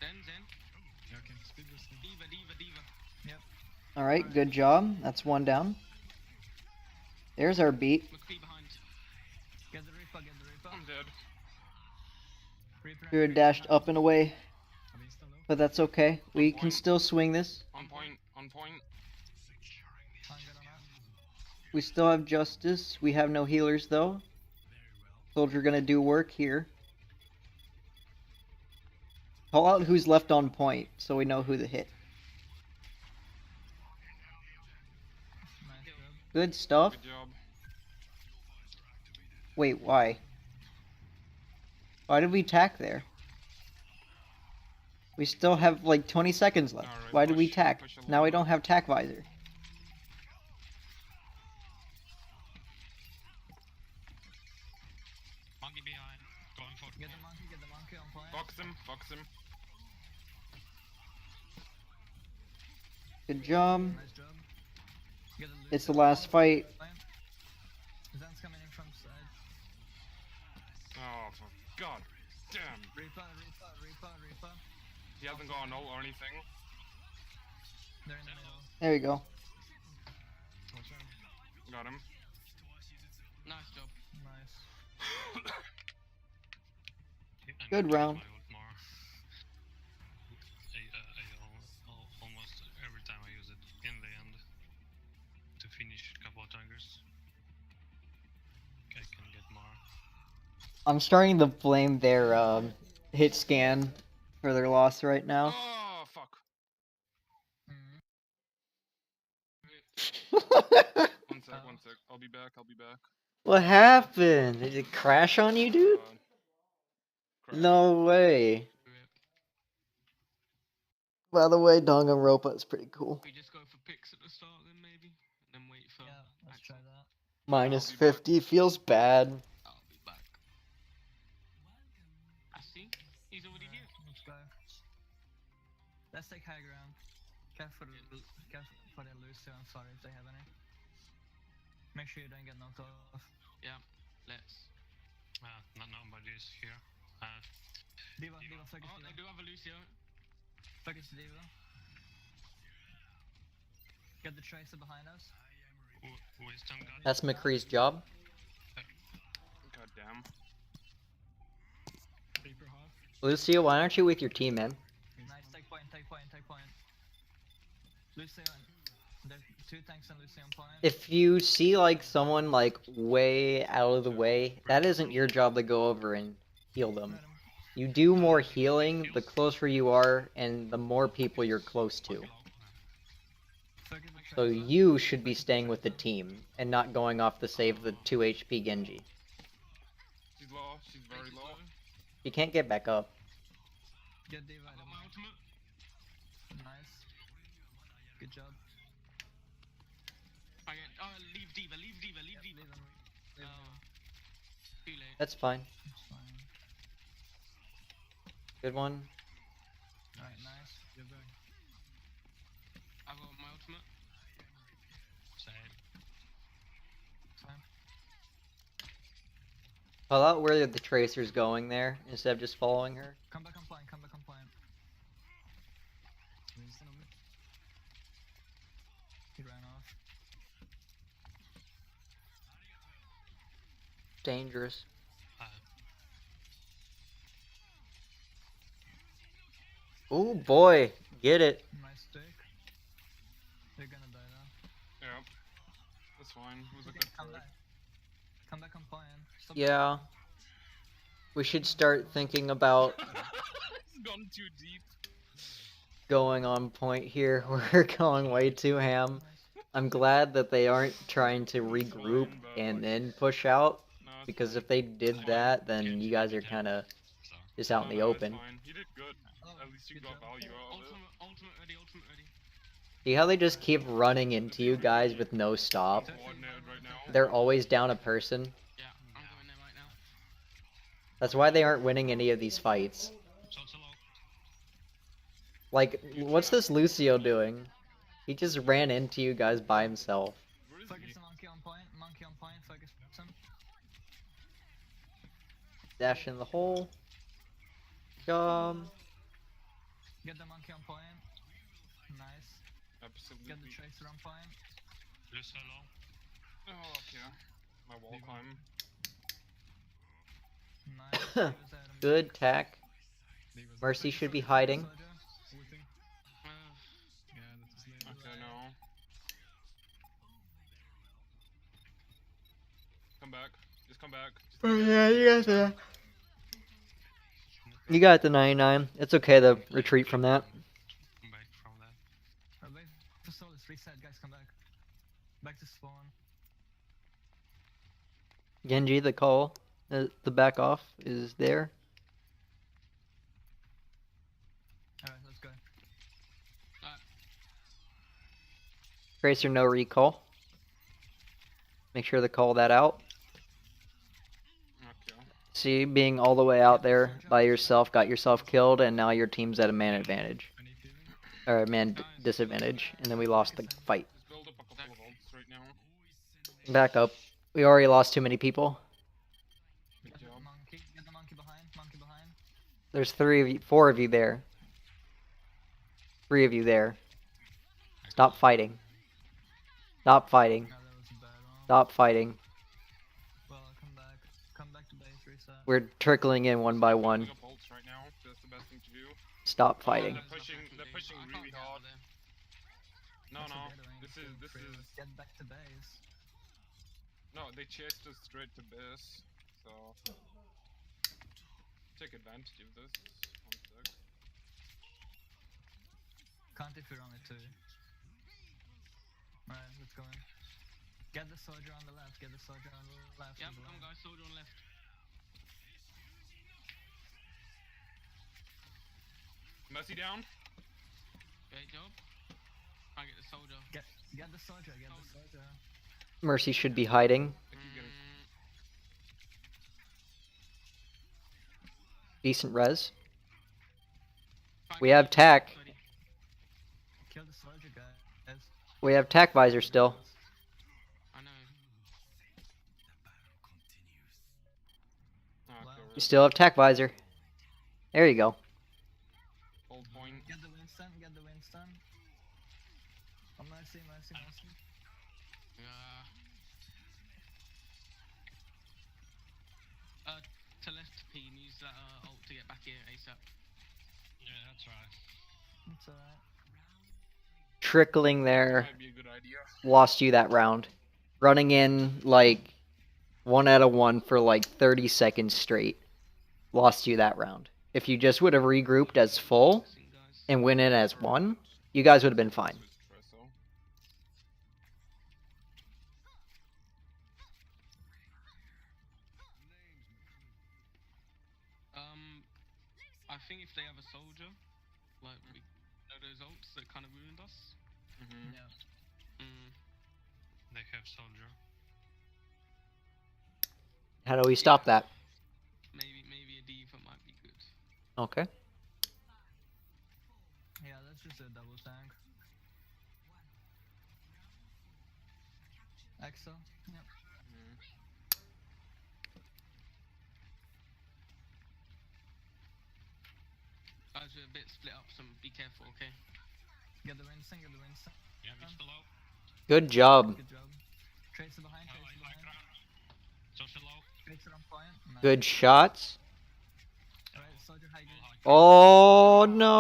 Zen. Yeah, okay. Speed boosting. Diva. Alright, good job. That's one down. There's our beat. McCree behind. Get the Reaper. I'm dead. Reaper. We were dashed up and away, Winston low. but that's okay. We can still swing this. On point. On point. I'm gonna not. We still have justice. We have no healers though. Soldier gonna do work here. Call out who's left on point so we know who to hit. Nice job. Good stuff. Good job. Wait, why? Why did we attack there? We still have like 20 seconds left. Alright, Why did we push- tack? push a Now we little don't have tack visor. Monkey behind. Going for Get the monkey on point. Fox him. Good job. Nice job. Get the It's the Lucio last on fight. point. Zen's coming in from side. Oh, for God damn. Reaper. He hasn't got an ult or anything. They're in the middle. There you go. Watch out. Got him. Nice job. Nice. I'm Good gonna round. use my ult more. Almost every time I use it in the end to finish a couple of tankers. I can get more. I'm starting to blame their hit scan for their loss right now. Oh, fuck. Mhm. 1 sec. I'll be back. What happened? Did it crash on you, dude? Crap. No way. Rip. By the way, Danganronpa is pretty cool. We just go for picks at the start then maybe? And then wait for Yeah, let's try that. Minus I'll be back. 50 feels bad. I'll be back. I see. He's already here. Let's go. Let's take high ground. Careful for the Lucio and sorry if they have any. Make sure you don't get knocked off. Yeah. Let's. Nobody's here. Diva, focus Oh, they Diva. do have a Lucio. Focus Diva. Get the Tracer behind us. Wisdom gun. That's McCree's job. God damn. Reaper half. Lucio, why aren't you with your team, man? Nice, take point. Lucian. There's 2 tanks on Lucian point. If you see like someone like way out of the way, that isn't your job to go over and heal them. Got him. You do more healing the closer you are and the more people you're close to. Focus the So Tracer. you should be staying with the team and not going off to save the 2 HP Genji. She's low. She's very Tracer's low. low. You can't get back up. Get Diva. I got my ultimate. Nice. Good job. I get. Oh, leave Diva. Leave Diva. Leave him. Leave him. Too late. That's fine. It's fine. Good one. Alright, nice. Get back. I got my ultimate. Same. Fine. Call out where the Tracer's going there instead of just following her. Come back on point. Winston on me. He ran off. Dangerous. Oh boy, get it. Nice stick. You're gonna die now. Yeah. That's fine. It was a Okay, good come try. back. Come back on point. Stop Yeah. We should start thinking about It's gone too deep. going on point here. We're going way too ham. I'm glad that they aren't trying to regroup and then push out, No, it's because fine. if they did that, then you guys are kind of So, just out in the No, it's open. fine. You did good. Oh, At least you good got job. value out of it. Ultimate ready. Ultimate ready. See how they just keep running into you guys with no stop? Coordinated right now. They're always down a person. Yeah, I'm going there right now. That's why they aren't winning any of these fights. so it's a low. Like, what's this Lucio doing? He just ran into you guys by himself. Where is Focus he? the monkey on point. Focus him. Dash in the hole. Get the monkey on point. Nice. Absolutely. Get the Tracer on point. Lucio low. Oh, okay. My wall climb. Nice. Diva's out of Good tack. Diva's Mercy back. should be hiding. Soldier. Ulting. Uh, Yeah, that's his name. Okay, no. Come back. Just come back. Just Oh yeah, you got the 99. It's okay to retreat from that. Back from that. Wait for Solus. Reset, guys. Come back. Back to spawn. Genji, the call, the back off is there. Alright, let's go. Tracer, no recall. Make sure to call that out. okay. See, being all the way out there by yourself, got yourself killed, and now your team's at a man advantage. I need healing. Or a man disadvantage, and then we lost the fight. Just build up a couple of ults right now. Back up. We already lost too many people. Good Get the job. monkey. Get the monkey behind. There's 4 of you there. 3 of you there. Stop fighting. Stop fighting. No, that was a bad one. Stop fighting. Well, come back. Come back to base. Reset. We're trickling in one by one. Building up ults right now. That's the best thing to do. Stop Oh, fighting. they're pushing I can't really get out hard. of there. No, That's no. what they're doing, This feel is free. Get back to base. no. They chased us straight to base. So take advantage of this. 1 sec. Can't if you're on it too. Alright, let's go in. Get the soldier on the left. Get the soldier on the left. Yep, as well. come guys, soldier on left. Mercy down. Great job. Try and get the soldier. Get the soldier. Get the soldier. Mercy should be hiding. I keep getting. Decent res. Try and We get have the tack. ready. Kill the soldier, guys. We have tack visor still. I know. Oh, Wow. okay, We still have tack visor. There you go. Hold point. Get the Winston, get the Winston. Oh, mercy. Telepathy needs that ult to get back here ASAP. Yeah, that's right. It's alright. Trickling there Might be a good idea. lost you that round. Running in like 1 out of 1 for like 30 seconds straight lost you that round. If you just would have regrouped as full Listen, guys. and went in as 1, you guys would have been fine. Switch Treso. I think if they have a soldier, like we know those ults that kind of ruined us. Mm-hmm. Yeah. They have soldier. How do we stop that? Maybe a diva might be good. Okay. Yeah, let's just do a double tank. Exo. Yep. Mm-hmm. Guys, we're a bit split up, so be careful, okay? Get the Winston, Yeah, it's below. Good job. Good job. Tracer behind, Oh, Tracer I like behind. round. Social low. Tracer on point. Nice. Good shots. Alright, soldier high Full ground. high.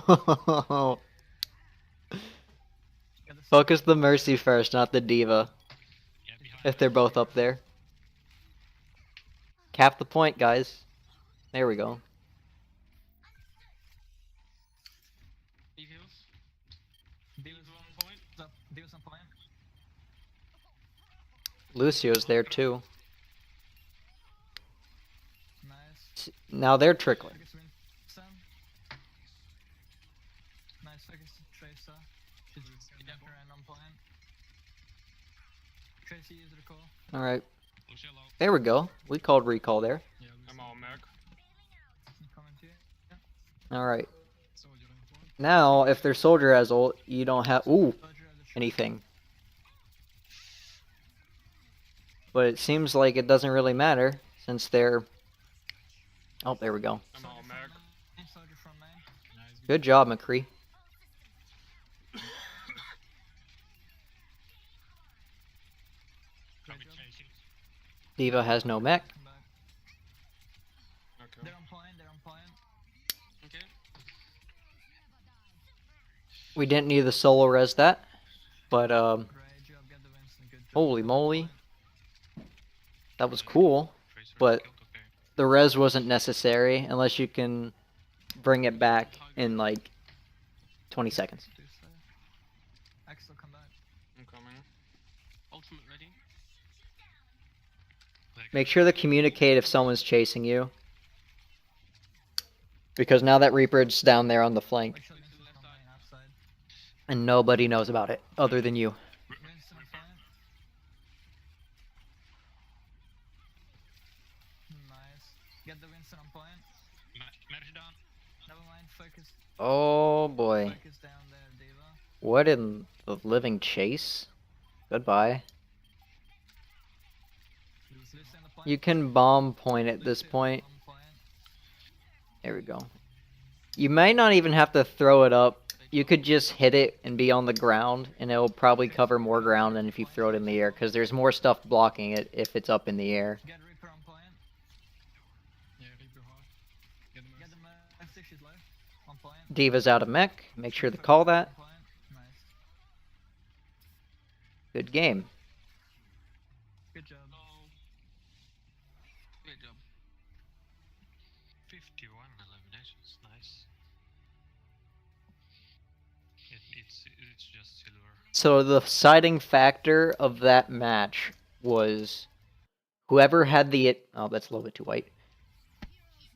Oh no. Get the Focus the Mercy first, not the Diva. Yeah, behind. If they're both up there. Cap the point, guys. There we go. Leave heals. Diva's on point. up. Diva's on point. Lucio's there too. Nice. Now they're trickling. Focus Winston. Nice focus Tracer. She's jumping around on point. Tracer use recall. Alright. Lucio low. There we go. We called recall there. Yeah, I'm all mech. I'm coming to you. Alright. soldier on point. Now, if their soldier has ult, you don't have ooh Soldier has a shot. anything. But it seems like it doesn't really matter since they're. Oh, there we go. I'm all Soldier from mech. main, soldier from main. Nice. Good job, McCree. Great Probably job. chasing. Diva has no mech. Come back. Okay. They're on point, they're on point. Okay. We didn't need the solo res that. But Great job, get the Winston. Good job. holy moly. That was cool. Tracer But- killed, okay. The res wasn't necessary unless you can bring it back in like 20 seconds. Do so. Axel, come back. I'm coming. Ultimate ready. Like, Make sure to communicate if someone's chasing you. Because now that Reaper's down there on the flank, Make sure Winston's from main outside. and nobody knows about it other than you. Winston on point. Nice. Get the Winston on point. Merge down. Never mind, focus. Oh boy. Focus down there, Diva. What in the living chase? Goodbye. Lucy on the point. You can bomb point at this Lucy point. on point. There we go. You may not even have to throw it up. You could just hit it and be on the ground, and it'll probably cover more ground than if you throw it in the air, because there's more stuff blocking it if it's up in the air. Get Reaper on point. Yeah, Reaper hard. Get the Get mercy. the Mercy, she's low. On point. Diva's out of mech. Make sure to Focus call on that. point. Nice. Good game. Good job. Oh. Great job. 51 eliminations. Nice. It's just silver. So the deciding factor of that match was whoever had the oh, that's a little bit too white.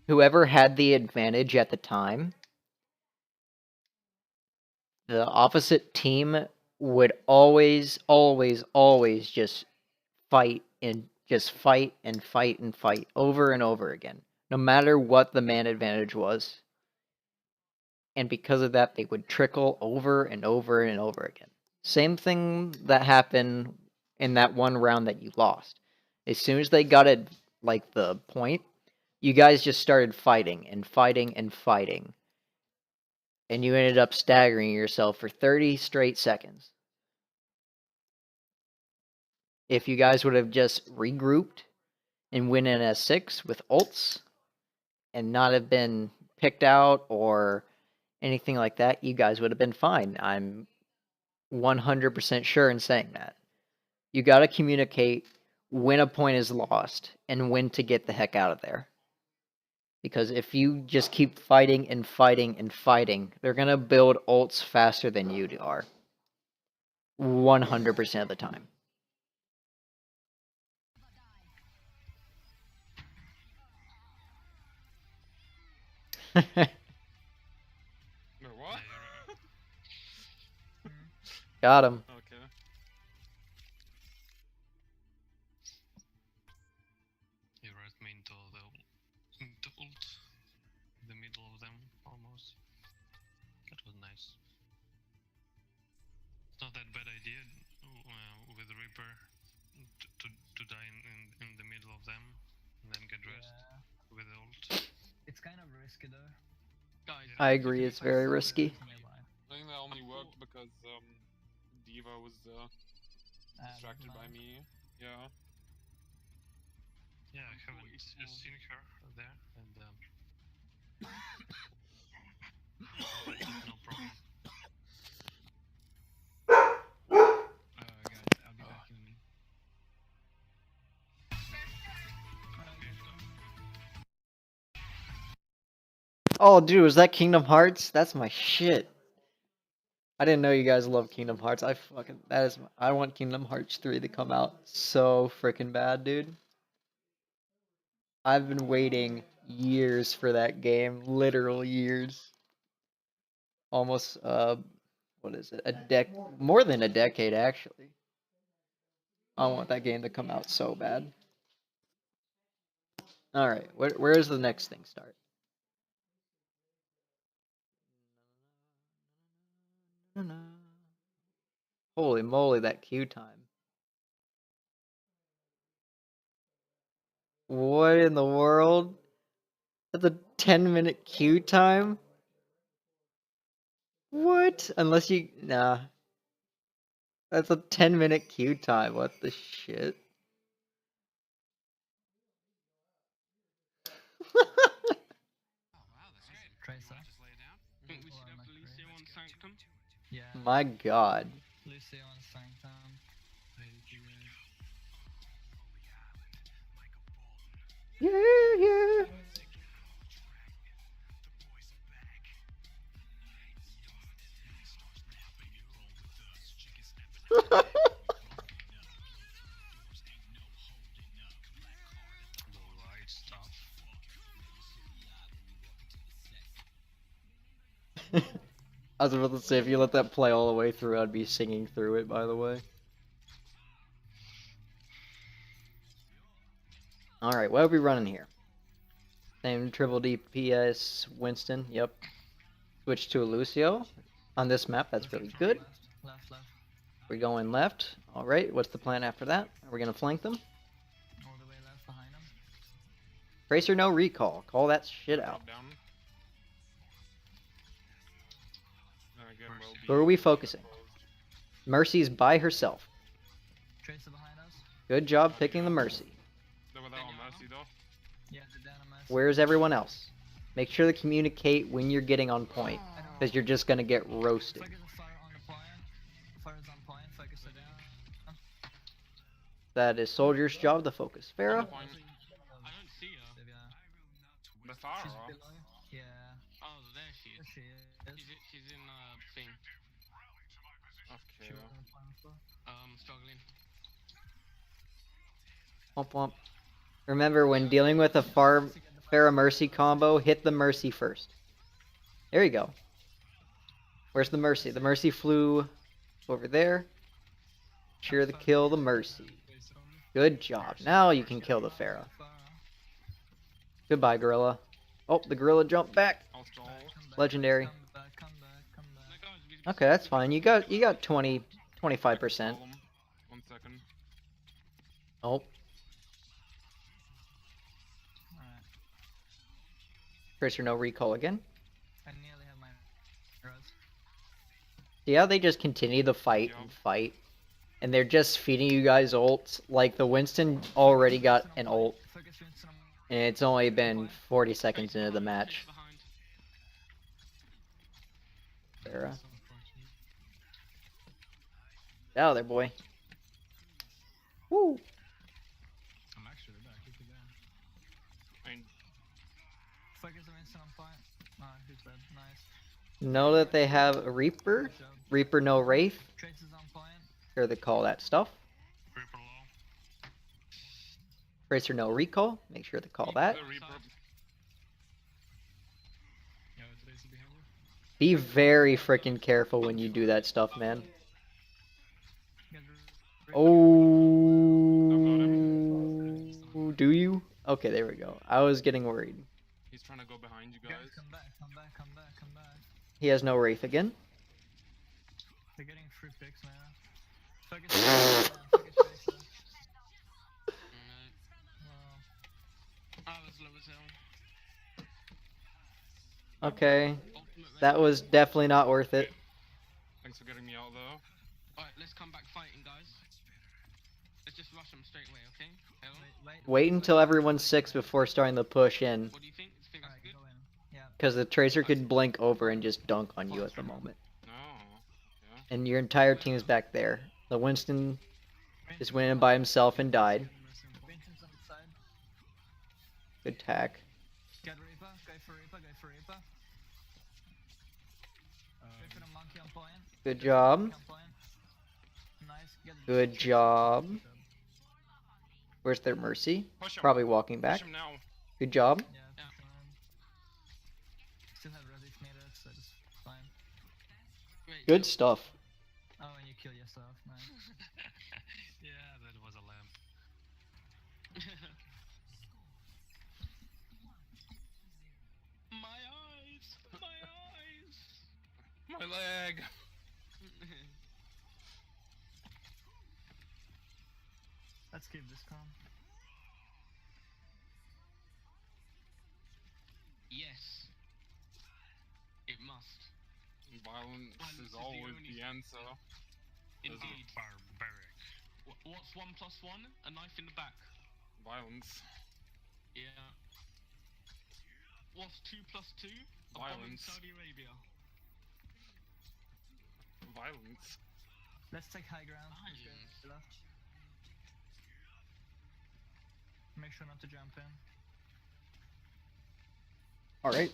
Whoever had the advantage at the time, the opposite team would always just fight and fight over and over again, no matter what the man advantage was. And because of that, they would trickle over and over and over again. Same thing that happened in that one round that you lost. As soon as they got it, like the point, You guys just started fighting and fighting and fighting. And you ended up staggering yourself for 30 straight seconds. If you guys would have just regrouped and went in as 6 with ults and not have been picked out or anything like that, you guys would have been fine. I'm 100% sure in saying that. You got to communicate when a point is lost and when to get the heck out of there. Because if you just keep fighting and fighting and fighting, they're going to build ults faster than you are. 100% of the time. No, what? Got him. Okay. You right me into the ult. The middle of them, almost. That was nice. It's not that bad idea with Reaper to die in the middle of them and then get dressed with the ult. It's kind of risky though. Guys, I agree, it's very risky. I think that only worked because Diva was distracted by me. Yeah. Yeah, I haven't seen her there, and no problem. Guys, I'll be back in a minute. Oh, dude, was that Kingdom Hearts? That's my shit. I didn't know you guys love Kingdom Hearts. I want Kingdom Hearts 3 to come out so freaking bad, dude. I've been waiting years for that game, literal years. Almost what is it? More than a decade actually. I want that game to come out so bad. All right, where does the next thing start? Holy moly, that queue time. What in the world? That's a 10-minute queue time? What? Unless you... Nah. That's a 10-minute queue time. What the shit? Tracer. think we should have Lucio on Sanctum. Yeah. My god. Lucio on Sanctum. Yeah, yeah. The right stuff. I was about to say, if you let that play all the way through, I'd be singing through it, by the way. Alright, what are we running here? Same triple DPS Winston, yep. Switch to a Lucio. On this map, that's really good. Left. We're going left. Alright, what's the plan after that? Are we gonna flank them? All the way left behind him. Tracer no recall. Call that shit out. Down. Again, Who are we focusing? Mercy's by herself. Tracer behind us. Good job picking the Mercy. They were there on Mercy though. Yeah, the Dynamis. Where's everyone else? Make sure to communicate when you're getting on point, because you're just gonna get roasted. Focus the fire on the point. Fire is on point. Focus it down. That is Soldier's job to focus. Farah? Point. I don't see her. Divya. The Farah. She's below. Yeah. Oh, there she There is. she is. She's in thing. Okay. She was on the point floor. Struggling. Womp womp. Remember, when dealing with a Farah Mercy combo, hit the Mercy first. There you go. Where's the Mercy? The Mercy flew over there. Sure to kill the Mercy. Good job. Now you can kill the Farah. Goodbye, Gorilla. Oh, the Gorilla jumped back. I'll stall. Legendary. Come back. No, guys, Okay, that's fine. You got 20, 25%. Stall them. 1 second. Oh, Alright. Tracer no recall again. I nearly have my res. See how they just continue to fight and fight? And they're just feeding you guys ults. Like, the Winston already got an ult, Focus Winston on and it's only been 40 seconds into the match. Behind. Sarah. That's unfortunate. Get out of there, boy. Woo! I'm actually back. Keep it going. I mean, focus Winston on point. Oh, he's dead. Nice. Know that they have a Reaper. Good job. Reaper no Wraith. Trace is on point. Sure they call that stuff. Reaper low. Tracer no recall. Make sure they call that. the Reaper. Yeah, today's behind you. Be very freaking careful when you do that stuff, man. Get Oh, do you? Okay, there we go. I was getting worried. He's trying to go behind you Guys, guys. come back, come back, come back, come back. He has no Wraith again. They're getting free picks, man. Focus Tracer. Focus Tracer. Wow. I was low as hell. Okay, Ultimate that was definitely not worth it. Thanks for getting me out though. Alright, let's come back fighting, guys. Let's just rush them straight away, okay? Hell, Wait until everyone's 6 before starting the push in, what do you think? You think that's Alright, good? go in. Yeah. because the Tracer could blink over and just dunk on you at the moment. No. Yeah. And your entire team's back there. The Winston just went in by himself and died. Vincent's on the side. Good tack. Get Reaper. Go for Reaper. Go for Reaper. Go for the monkey on point. Good job. Monkey on point. Nice. Get Good job. Where's their Mercy? Push him. Probably walking Push back. him now. Good job. Yeah, push him in. Still have res if needed, so it's fine. Great Good job. stuff. Oh, and you kill yourself, nice. Yeah, that was a lamp. My eyes! My eyes! My leg. Let's keep this calm. Yes. It must. Violence Violence is is the always only- the answer. Indeed. Barbaric. What's 1 + 1? A knife in the back. Violence. Yeah. What's 2 + 2? A bomb in Violence. Saudi Arabia. Violence. Let's take high ground. Let's go Lions. left. Make sure not to jump in. Alright.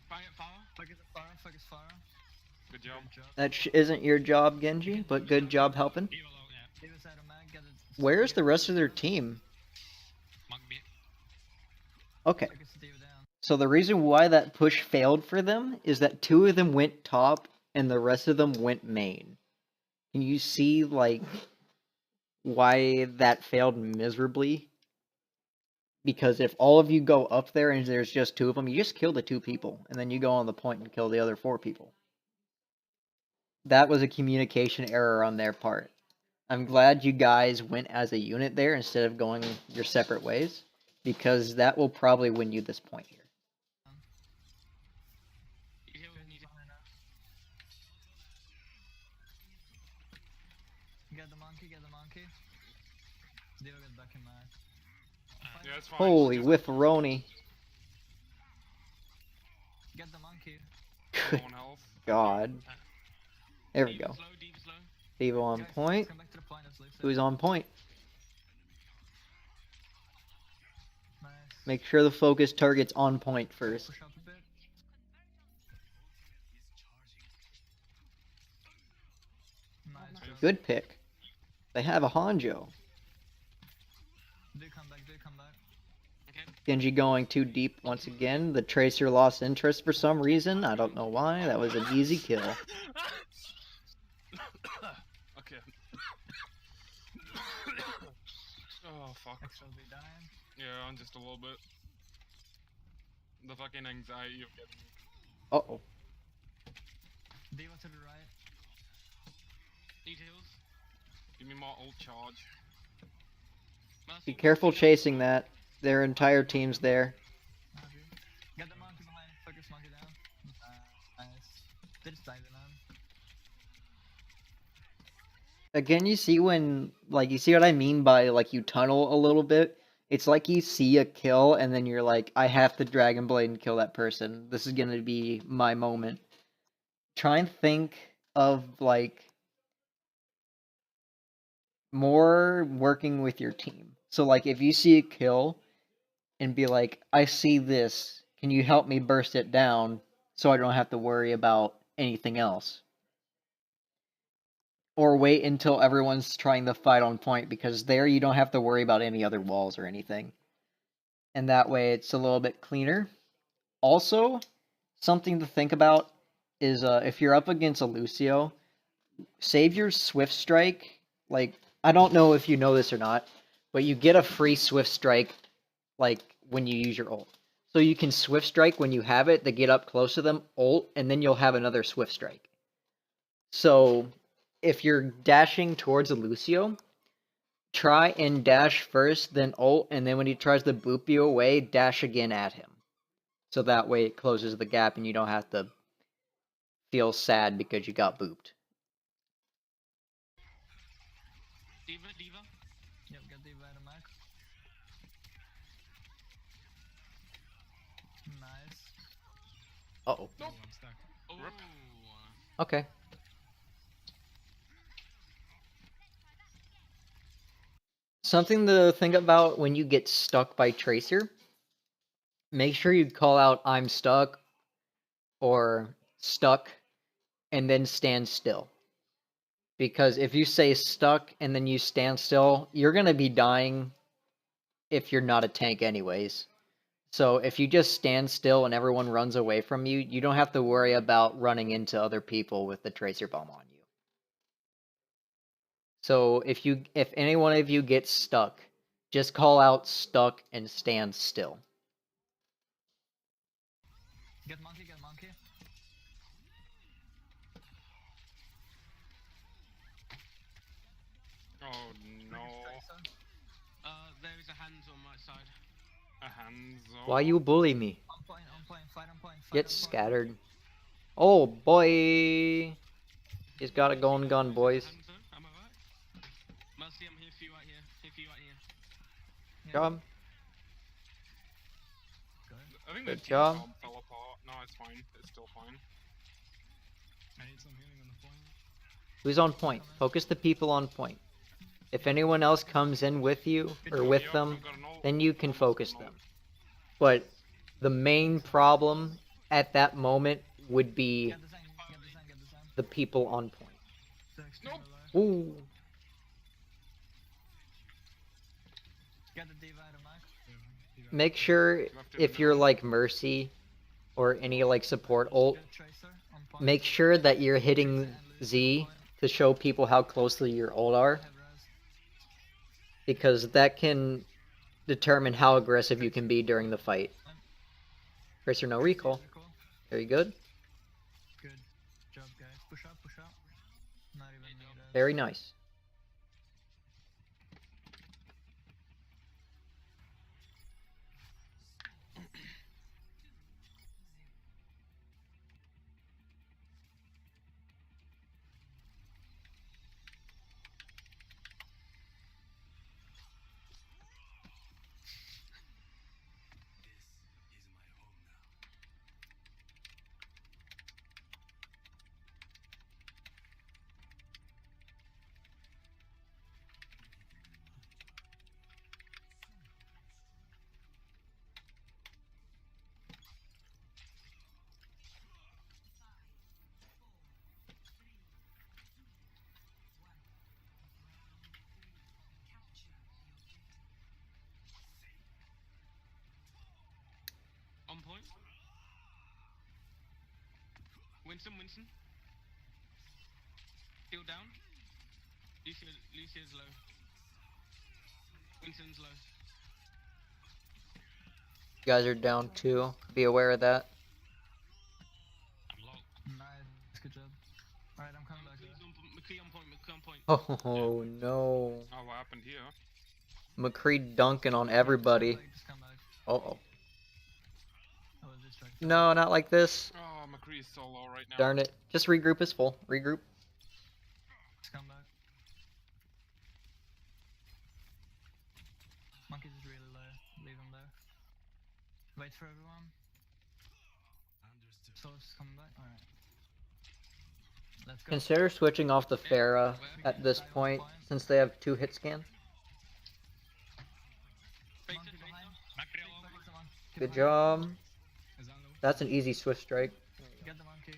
Fire at fire. Focus fire, focus fire. Good job. Good job. That isn't your job, Genji, but good job helping. Evil low, yeah. Leave us out of mag, get it. Where's the rest of their team? Monk be Okay, Focus the diva down. so the reason why that push failed for them is that 2 of them went top and the rest of them went main. Can you see, like, why that failed miserably? Because if all of you go up there and there's just 2 of them, you just kill the 2 people, and then you go on the point and kill the other 4 people. That was a communication error on their part. I'm glad you guys went as a unit there instead of going your separate ways, because that will probably win you this point here. You hear what you need? Get the monkey, get the monkey. Diva get back in mag. Yeah, it's fine. Holy Just whiff-a-roni. Get the monkey. Good low on health. God. There we go. Deep slow, deep slow. Devo on Guys, point. Come back to the point, let's leave it. Who's on point? Nice. Make sure the focus target's on point first. Push up a bit. Nice. job. Good pick. They have a Hanjo. Do come back, do come back. Okay. Genji going too deep once again. The Tracer lost interest for some reason. I don't know why. That was an easy kill. Okay. Oh fuck. XLB dying. Yeah, I'm just a little bit. The fucking anxiety of getting. Uh-oh. Diva to the right. Need heals. Give me more ult charge. Mercy, Be careful Mercy, chasing that. Their entire team's there. Just dive in on. Again, you see when, like, you see what I mean by, like, you tunnel a little bit? It's like you see a kill, and then you're like, I have to Dragon Blade and kill that person. This is gonna be my moment. Try and think of, like, more working with your team. So, like, if you see a kill, and be like, I see this, can you help me burst it down so I don't have to worry about anything else? Or wait until everyone's trying to fight on point, because there you don't have to worry about any other walls or anything. And that way it's a little bit cleaner. Also, something to think about is if you're up against a Lucio, save your Swift Strike. Like, I don't know if you know this or not, but you get a free Swift Strike, like, when you use your ult. So you can Swift Strike when you have it to get up close to them, ult, and then you'll have another Swift Strike. So if you're dashing towards a Lucio, try and dash first, then ult, and then when he tries to boop you away, dash again at him. So that way it closes the gap and you don't have to feel sad because you got booped. D.Va. Yep, get D.Va at a max. Nice. Uh-oh. Oh, I'm stuck. Oh. Okay. Something to think about when you get stuck by Tracer. Make sure you call out I'm stuck or stuck and then stand still. Because if you say stuck and then you stand still, you're going to be dying if you're not a tank anyways. So if you just stand still and everyone runs away from you, you don't have to worry about running into other people with the Tracer Bomb on you. So if any one of you gets stuck, just call out stuck and stand still. Get monkey, get monkey. Oh no. There is a hands on my side. A Hanzo. Why you bully me? On point, fight on point. Fight Get on point. scattered. Oh boy! He's got a golden gun, boys. Hanzo, am I right? Mercy, I'm here for you right here. Here for you right here. Yeah. Job. I think Good the job. team fell apart. No, it's fine. It's still fine. I need some healing on the point. Who's on point? Focus the people on point. If anyone else comes in with you or with Yup, them, I've got an ult. then you can Almost focus got an them. ult. But the main problem at that moment would be Get the Zen, get the Zen. the people on point. So extremely Nope. low. Ooh. Get the D.Va at a max. Make sure if you're like Mercy or any like support ult, Get Tracer on point. make sure that you're hitting Z to show people how closely your ult are, Have res. because that can determine how aggressive you can be during the fight. Tracer no recall. Recall. Very good. Good job, guys. Push up, push up. Not even needed. Very nice. On point. Winston. Heal down. Lucia's low. Winston's low. You guys are down too. Be aware of that. I'm low. Nice, good job. Alright, I'm coming back. McCree on point. Oh no. Oh, what happened here? McCree dunking on everybody. Just come back. Uh oh. I was distracted. No, not like this. Oh, McCree McCree is so low right now. Darn it. Just regroup is full. Regroup. Just come back. Monkey's is really low. Leave him there. Wait for everyone. Understood. Soul's coming back. Alright. Let's go. Consider switching off the Pharah at this point, since they have 2 hit scan. Monkey behind. Keep the monkey Good behind. job. That's an easy swift strike. Get the monkey.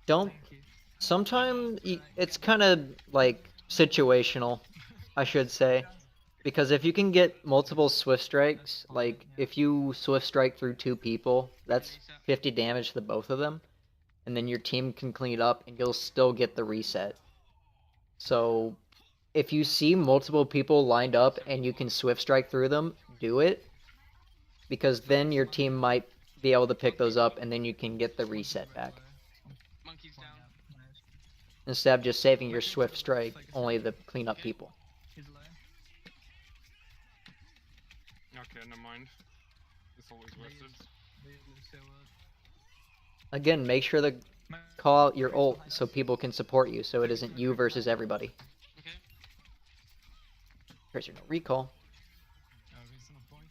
Don't. Thank you. Sometimes it's kind of like situational, I should say. Because if you can get multiple swift strikes, like if you swift strike through 2 people, that's 50 damage to the both of them. And then your team can clean it up and you'll still get the reset. So if you see multiple people lined up and you can swift strike through them, do it. Because then your team might be able to pick those up and then you can get the reset back. Monkey's down. Nice. Instead of just saving your swift strike only to clean up people. He's low. Okay, never mind. It's always wasted. Again, make sure to call out your ult so people can support you, so it isn't you versus everybody. Okay. Tracer no recall. Winston on point.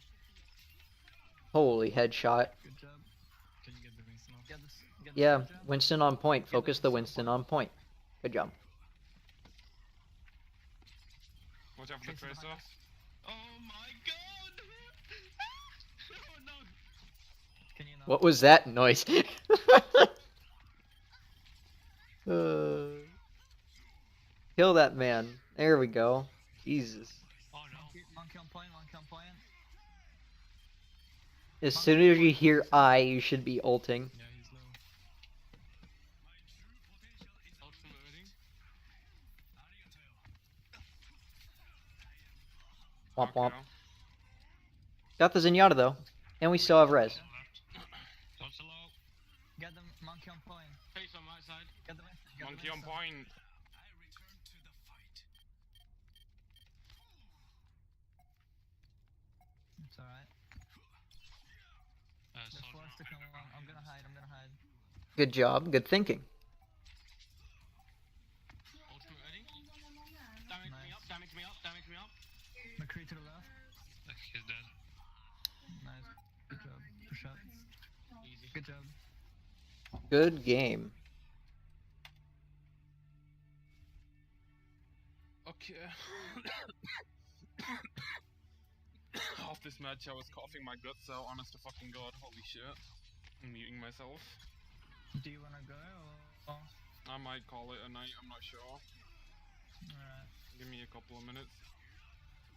Holy headshot. Good job. Can you get the Winston off? Get this. Get the Yeah, good job. Winston on point. Focus the Winston on point. Good job. Watch out for the Tracer Tracer. behind us. Oh my god! Oh no! Can you not? What was that noise? Kill that man. There we go. Jesus. Oh no. Monkey on point. Monkey on point. As soon as you hear I, you should be ulting. Yeah, he's low. Ultimate ready? Womp womp. Okay. Got the Zenyatta though. And we still have res. Left. Also low. Get the monkey on point. Face on right side. Get the Winston. Get Monkey the on Winston. point. I return to the fight. It's alright. They're Soldier forced to on come Viper along. I'm gonna hide. I'm gonna hide. Good job. Good thinking. Ultimate ready? Damage me up, damage me up, damage me up. McCree to the left. He's dead. Nice. Good job. Push up. Easy. Good job. Good game. Okay. Half this match I was coughing my guts out, honest to fucking god, holy shit. I'm muting myself. Do you wanna go or? I might call it a night, I'm not sure. Alright. Give me a couple of minutes.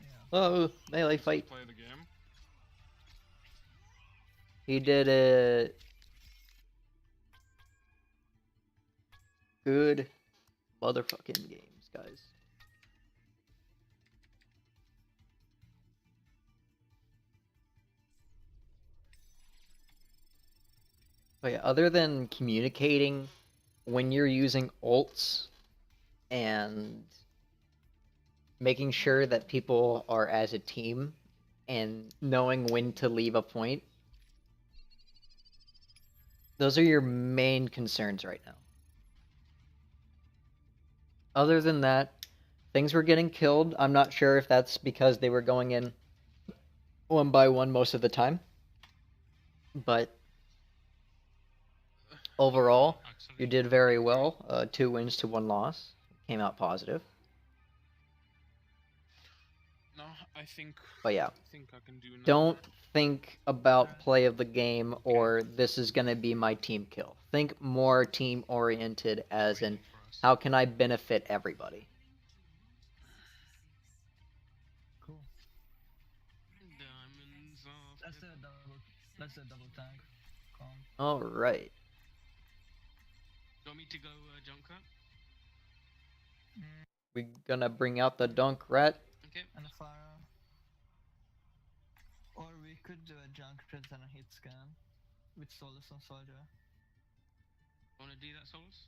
Yeah. Oh, melee fight. Play the game. He did it. Good motherfucking games, guys. But yeah, other than communicating when you're using ults and making sure that people are as a team and knowing when to leave a point, those are your main concerns right now. Other than that, things were getting killed. I'm not sure if that's because they were going in one by one most of the time. But overall, Actually, you did very well. 2 wins to 1 loss. Came out positive. No, I think But yeah, I can do now. don't think about play of the game or this is going to be my team kill. Think more team oriented as in for us. how can I benefit everybody? Cool. Diamonds off. Let's do a double. Let's do a double tank. Calm. All right. Do you want me to go Junker? We gonna bring out the dunk rat. Okay. And a fire. Or we could do a Junkrat and a hit scan with Solus on Soldier. Wanna do that, Solus?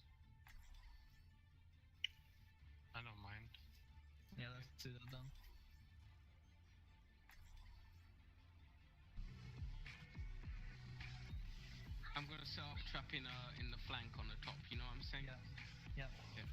I don't mind. Yeah, let's do that then. I'm gonna set up trap trap in the flank on the top. You know what I'm saying? Yeah. Yeah. Okay.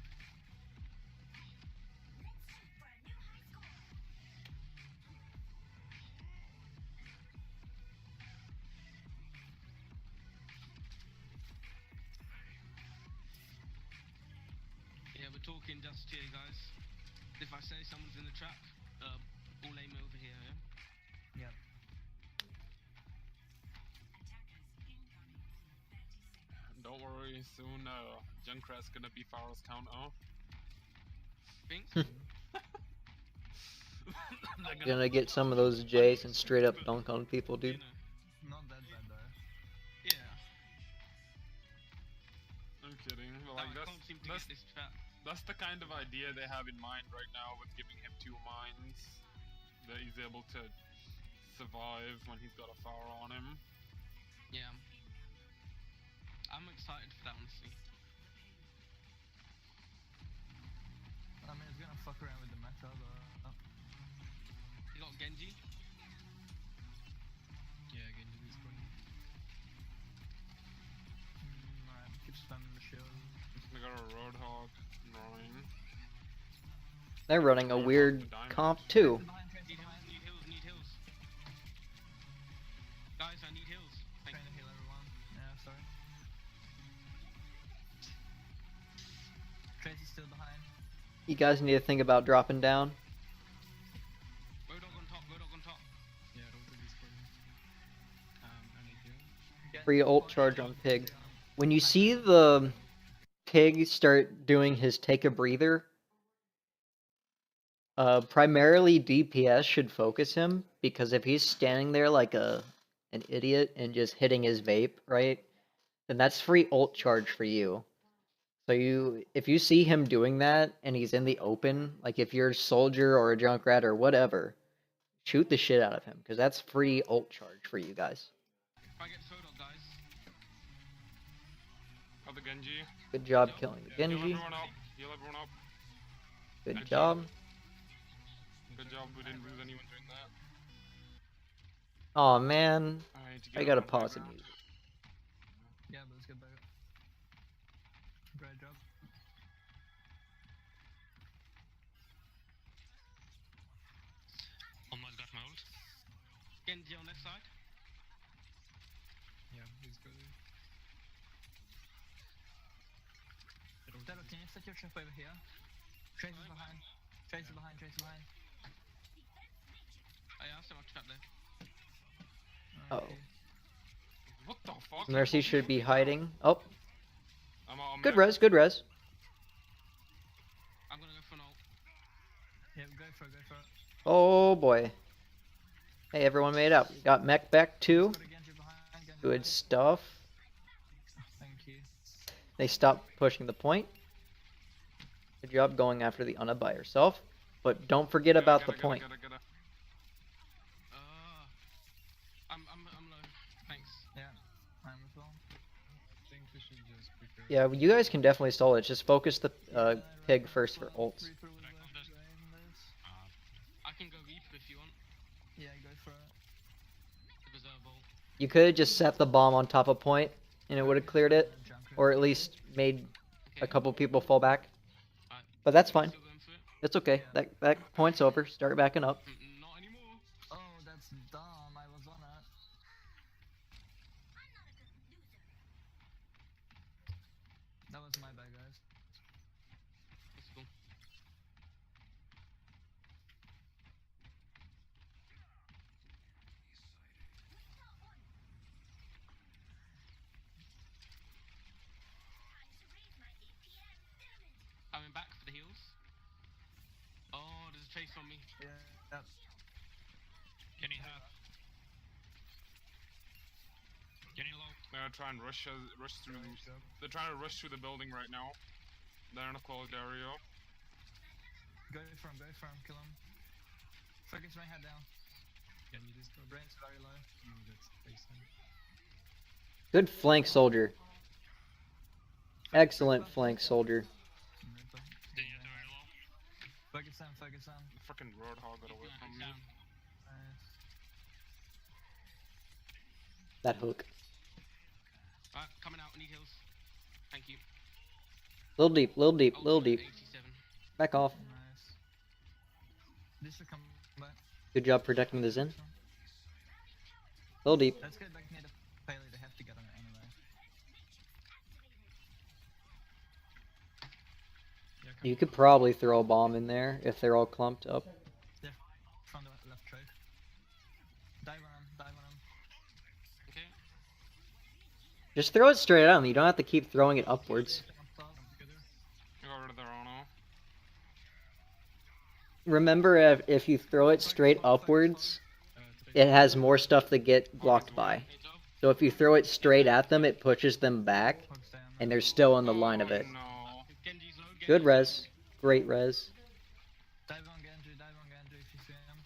Yeah, we're talking just here, guys. If I say someone's in the trap, all aim over here, yeah? Yeah. Don't worry, soon Junkrat's gonna be Pharaoh's counter. Think? Gonna get some of those Jays and straight up dunk on people, You dude. know. Not that bad though. Yeah. I'm kidding. But like I can't seem to get this trap. that's the kind of idea they have in mind right now with giving him 2 mines. That he's able to survive when he's got a Pharaoh on him. Yeah. I'm excited for that, honestly. I mean, it's gonna fuck around with the meta, but. You got Genji? Yeah, again, to this point. Alright, keep spamming the shield. We got a Roadhog, Roaring. They're running a weird comp too. Behind, Tracer Need behind. heals, need heals. Guys, I need heals. Thank Trying to you. heal everyone. Yeah, sorry. Tracy's still behind. You guys need to think about dropping down. Roadhog on top, Roadhog on top. Yeah, roll to this point. I need you. Free ult charge on Pig. When you see the Pig start doing his take a breather, primarily DPS should focus him, because if he's standing there like an idiot and just hitting his vape, right, then that's free ult charge for you. So if you see him doing that and he's in the open, like if you're a soldier or a Junkrat or whatever, shoot the shit out of him, because that's free ult charge for you guys. If I get Roadhog, guys. Got the Genji. Good job killing the Heal Genji. everyone up. Heal everyone up. Good job. Good job, we didn't lose anyone doing that. Oh man, Alright, to I get gotta on high pause the ground. music. Yeah, but let's get back. Great job. Almost got my ult. Genji on left side. Yeah, he's good. Dero, can you set your trap over here? Tracy's behind. Tracy's behind, Tracy's behind. Oh, yeah, I set my trap there. Oh. Okay. What the fuck? Mercy should be hiding. Oh, I'm good res, good res. I'm gonna go for an ult. Yeah, go for it, go for it. Oh boy. Hey, everyone made up. Got mech back too. Got a Genji behind, Genji Good behind. stuff. Thank you. They stopped pushing the point. Good job going after the Ana by herself. But don't forget about the point. I'm low. Thanks. Yeah, I'm as well. I think we should just prepare. Yeah, you guys can definitely stall it. Just focus the Pig first for ults. I can go Reaper if you want. Yeah, go for it. The reserve ult. You could have just set the bomb on top of point and it would have cleared it. Or at least made a couple people fall back. Alright. But that's fine. Still going for it? It's okay. That point's over. Start backing up. Not anymore. Oh, that's dumb. I was on it. That was my bad, guys. That's cool. Coming back for the heals. Oh, there's a chase on me. Yeah. Yep. Can you have? Can you low? They're gonna try and rush through. They're trying to rush through the building right now. They're in a closed area. Go for him, kill him. Focus my head down. Can you just go? Brain's very low. That's baseline. Good flank soldier. Excellent flank soldier. Then you have to very low. Focus on, focus on. The freaking Roadhog got away from me. Nice. That hook. Alright, coming out. I need heals. Thank you. Little deep, little deep, Oh, little deep. 87. Back off. Nice. This should come back. Good job protecting the Zen. Little deep. Let's get back near the payload. They have to get on it anyway. Yeah, come You on. could probably throw a bomb in there if they're all clumped up. They're from the left choke. Dive on them. Dive on them. Okay. Just throw it straight at them. You don't have to keep throwing it upwards. Come together. I got rid of their Ono. Remember, if you throw it straight upwards, Today it has more stuff to get blocked by. Hey, job. So if you throw it straight at them, it pushes them back, Hooks down. and they're still in the line of it. No. Genji's low. Good Genji's res. Great res. Dive on Genji. Dive on Genji if you see him.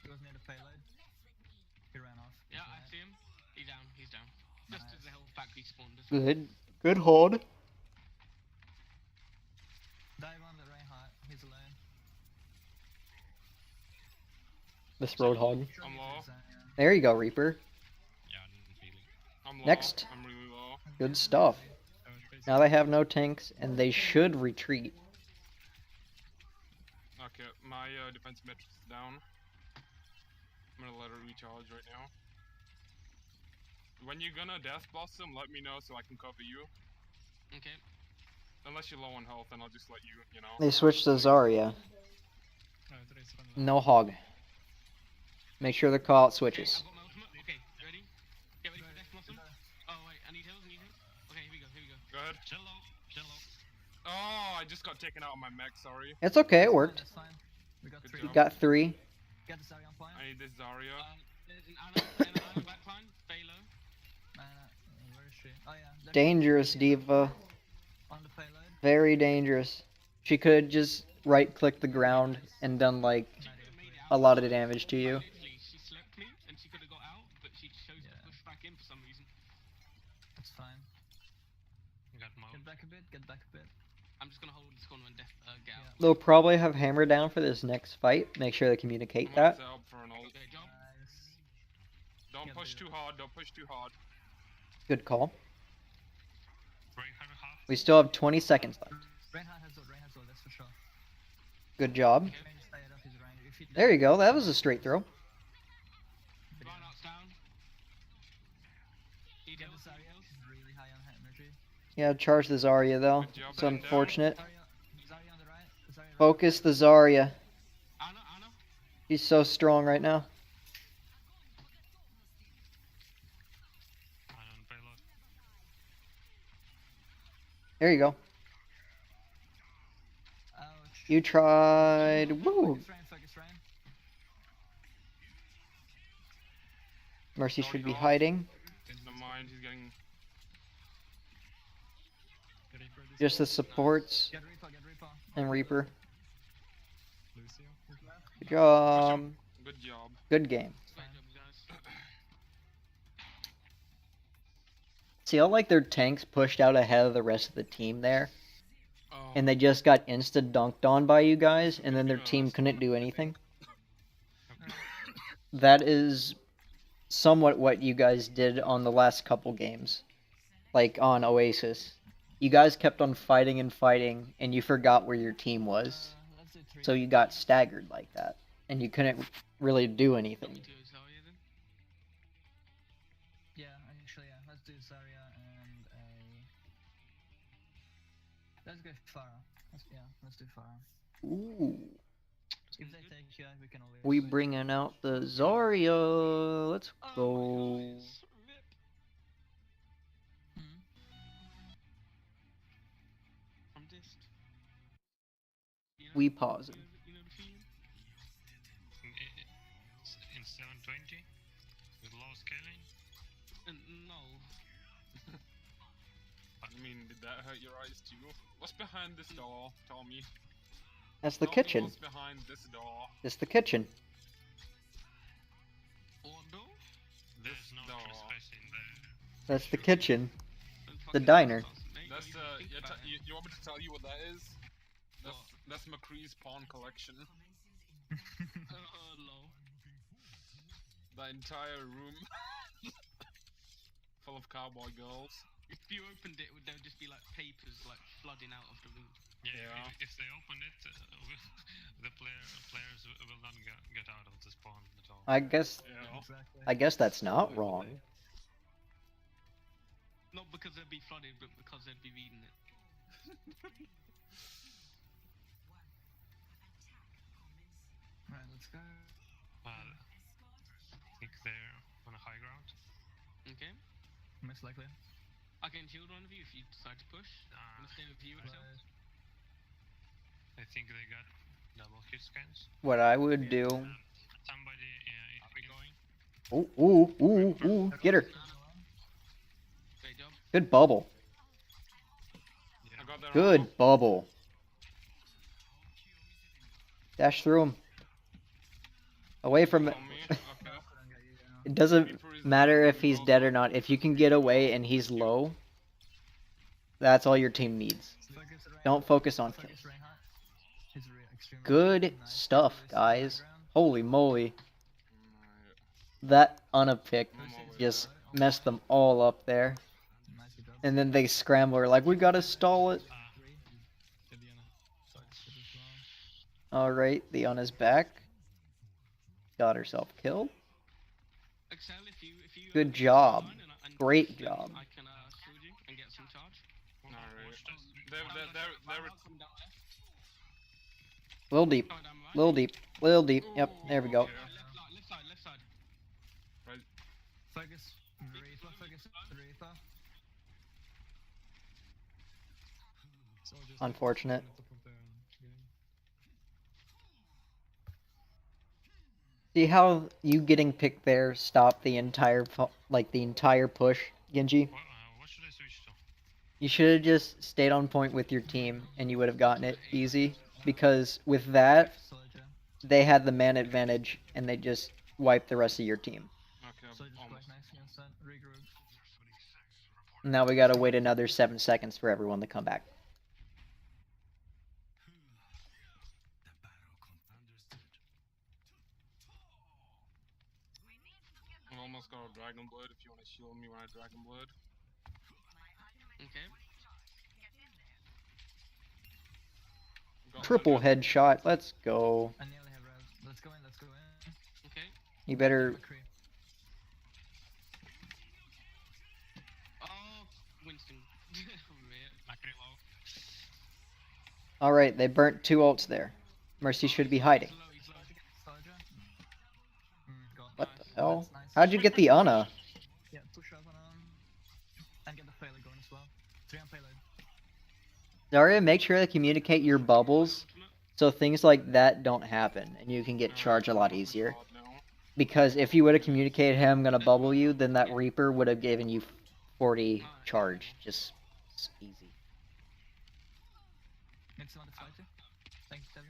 He was near the payload. He ran off. Yeah, He's I dead. see him. He's down. He's down. Just Nice. as the health pack respawned as well. Good. Good hold. Dive on the Reinhardt. He's alone. This Roadhog. I'm low. There you go, Reaper. Yeah, I didn't feel it. I'm low. Next. I'm really low. Good stuff. It's Now they have no tanks, and they should retreat. Okay, my defense metrics is down. I'm gonna let her recharge right now. When you're gonna death blast them, let me know so I can cover you. Okay. Unless you're low on health, then I'll just let you, you know. They switched to Zarya. today's run. No hog. Make sure the call out Okay, switches. I've got my ultimate. Okay, ready? Get ready for Death Blossom. Oh wait, I need heals. I need heals. Okay, here we go. Here we go. Go ahead. Jello. Jello. Oh, I just got taken out of my mech, sorry. It's okay, it worked. That's fine. We got Good 3. You job. got 3. Get the Zarya on point. I need this Zarya. There's an Ana backline. Velo. Where is she? Oh yeah. there- Dangerous, Diva. On the payload. Very dangerous. She could just right click the ground and done like Made it a out. lot of damage to you. Literally, she slept me and she could have got out, but she chose Yeah. to push back in for some reason. That's fine. Got mount. Get back a bit. Get back a bit. I'm just gonna hold this corner and get out. They'll probably have Hammer down for this next fight. Make sure they communicate I'm gonna that. set up for an ult. Okay, job. Nice. Don't Yeah, push do too hard, don't push too hard. Good call. Reinhardt half. We still have 20 seconds left. Reinhardt has ult, that's for sure. Good job. Range, stay out of his range. If he There you go. That was a straight throw. Reinhardt's down. Need Get heals. the Need Zarya. heals. She's really high on energy. Yeah, charge the Zarya though. Good job, It's man, down. unfortunate. Zarya on the right. Zarya right. Focus the Zarya. Ana. He's so strong right now. I don't payload. There you go. Ouch. You tried. Woo! Focus Rain. Mercy should be Off. hiding. Never mind, he's getting. Reaper this Just the supports Get Reaper. and Reaper. Lucio. Good job. Good job. Good game. Great job, guys. See how like their tanks pushed out ahead of the rest of the team there, Oh, and they just got insta dunked on by you guys, and then their team couldn't do anything. That is somewhat what you guys did on the last couple games, like on Oasis. You guys kept on fighting and fighting, and you forgot where your team was, Let's do 3. so you got staggered like that, and you couldn't really do Got anything. me to Zarya then. Yeah, actually, yeah. Let's do Zarya and a. Let's go Pharah. Let's do Pharah. Ooh. If they take you out, we can always. We bringing out the Zarya. Let's Oh go. my gosh, rip. Hmm? I'm just. You know, We pausing. you know the feeling? In 720 with low scaling. No. I mean, did that hurt your eyes too? What's behind this door? Tell me. That's the Tell me kitchen. What's behind this door? It's the kitchen. What door? There's This no door. trespassing there. That's the kitchen. Don't The fucking diner. trespass, mate. That's Don't even think about it. you want me to tell you what that is? That's What? that's McCree's pawn collection. Lol. The entire room full of cowboy girls. If you opened it, there would just be like papers like flooding out of the room. Yeah, Yeah. If they open it, the players will not get out of the spawn at all. I guess Yeah. Exactly. that's not wrong. Not because they'd be flooded, but because they'd be reading it. Right, let's go. I think they're on a high ground. Okay. Most likely. I can shield one of you if you decide to push. I'm gonna stay with you, Excel. Right. I think they got double kill scans. What I would do. Somebody Are we going? Ooh, get her. Great job. Good bubble. I got that. Good bubble. Dash through him. Away from it. On me. Okay. Couldn't get you down. It doesn't matter if he's dead or not. If you can get away and he's low, that's all your team needs. Focus Reinhardt. Don't focus on kills. Focus Reinhardt. He's extremely Good nice. stuff, Always on the high guys. ground. Holy moly. Alright. That Ana-pick I'm always just right. messed them all up there. Nice job. And then they scramble, like, we gotta stall it. Three. Focus it as well. Alright, the Ana's back. Got herself killed. Excel, if you Good open the job. line and Great push, then job. I can shield you and get some charge. Alright. Watch this. They're Coming down left. Little deep. Coming down right. Little deep. Little deep. Yep, there we go. Okay. Left side. Focus Reaper. Focus Reaper. Unfortunate. See how you getting picked there stopped the entire the entire push, Genji? What should I switch to? You should have just stayed on point with your team and you would have gotten it easy. Because with that, Soldier. they had the man advantage and they just wiped the rest of your team. Okay. Soldier's quite Almost. nice against that. Regroup. Now we gotta wait another 7 seconds for everyone to come back. I almost got a Dragon Blood if you want to shield me when I Dragon Blood. Okay. Got Triple one. headshot, let's go. I nearly have res. Let's go in. Okay. You better. McCree. Oh, Winston. Macri low. Alright, they burnt 2 ults there. Mercy should be hiding. He's low. Soldier. Got What Nice. the hell? That's nice. How'd you get the Ana? Yeah, push up on him. And get the payload going as well. 3 on payload. Zarya, make sure to communicate your bubbles so things like that don't happen and you can get charged a lot easier. God, no. Because if you would have communicated, hey, I'm gonna bubble you, then that Reaper would have given you 40 charge. Just it's easy. Need someone to fight you. Thanks, Devin.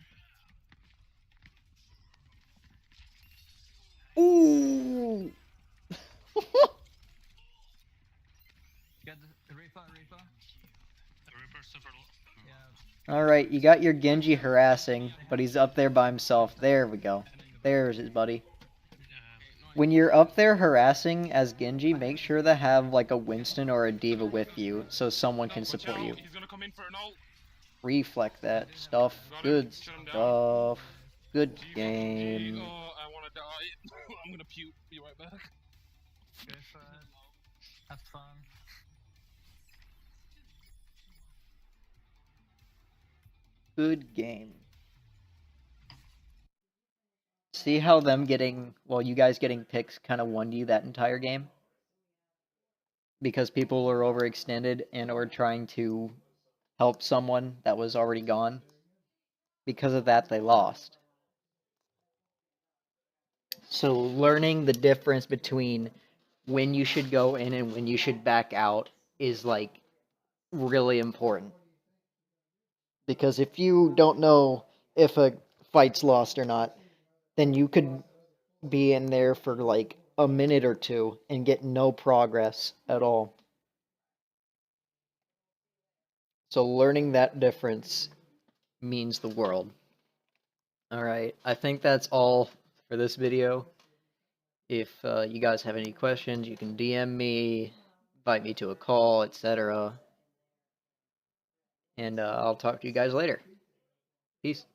Ooh! Get the Reaper. The Reaper super low. Yeah. Alright, you got your Genji harassing, but he's up there by himself. There we go. There's his buddy. When you're up there harassing as Genji, make sure to have like a Winston or a Diva with you so someone can Watch support out, you. He's gonna come in for an ult. Reflect that stuff. Good stuff. Good game. Oh, I wanna die. I'm gonna puke. Be right back. Go for it. Have fun. Good game. See how them getting, well, you guys getting picks kind of won you that entire game? Because people were overextended and or trying to help someone that was already gone. Because of that, they lost. So learning the difference between when you should go in and when you should back out is like really important. Because if you don't know if a fight's lost or not, then you could be in there for like a minute or two and get no progress at all. So learning that difference means the world. Alright, I think that's all for this video. If you guys have any questions, you can DM me, invite me to a call, etc. And I'll talk to you guys later. Peace.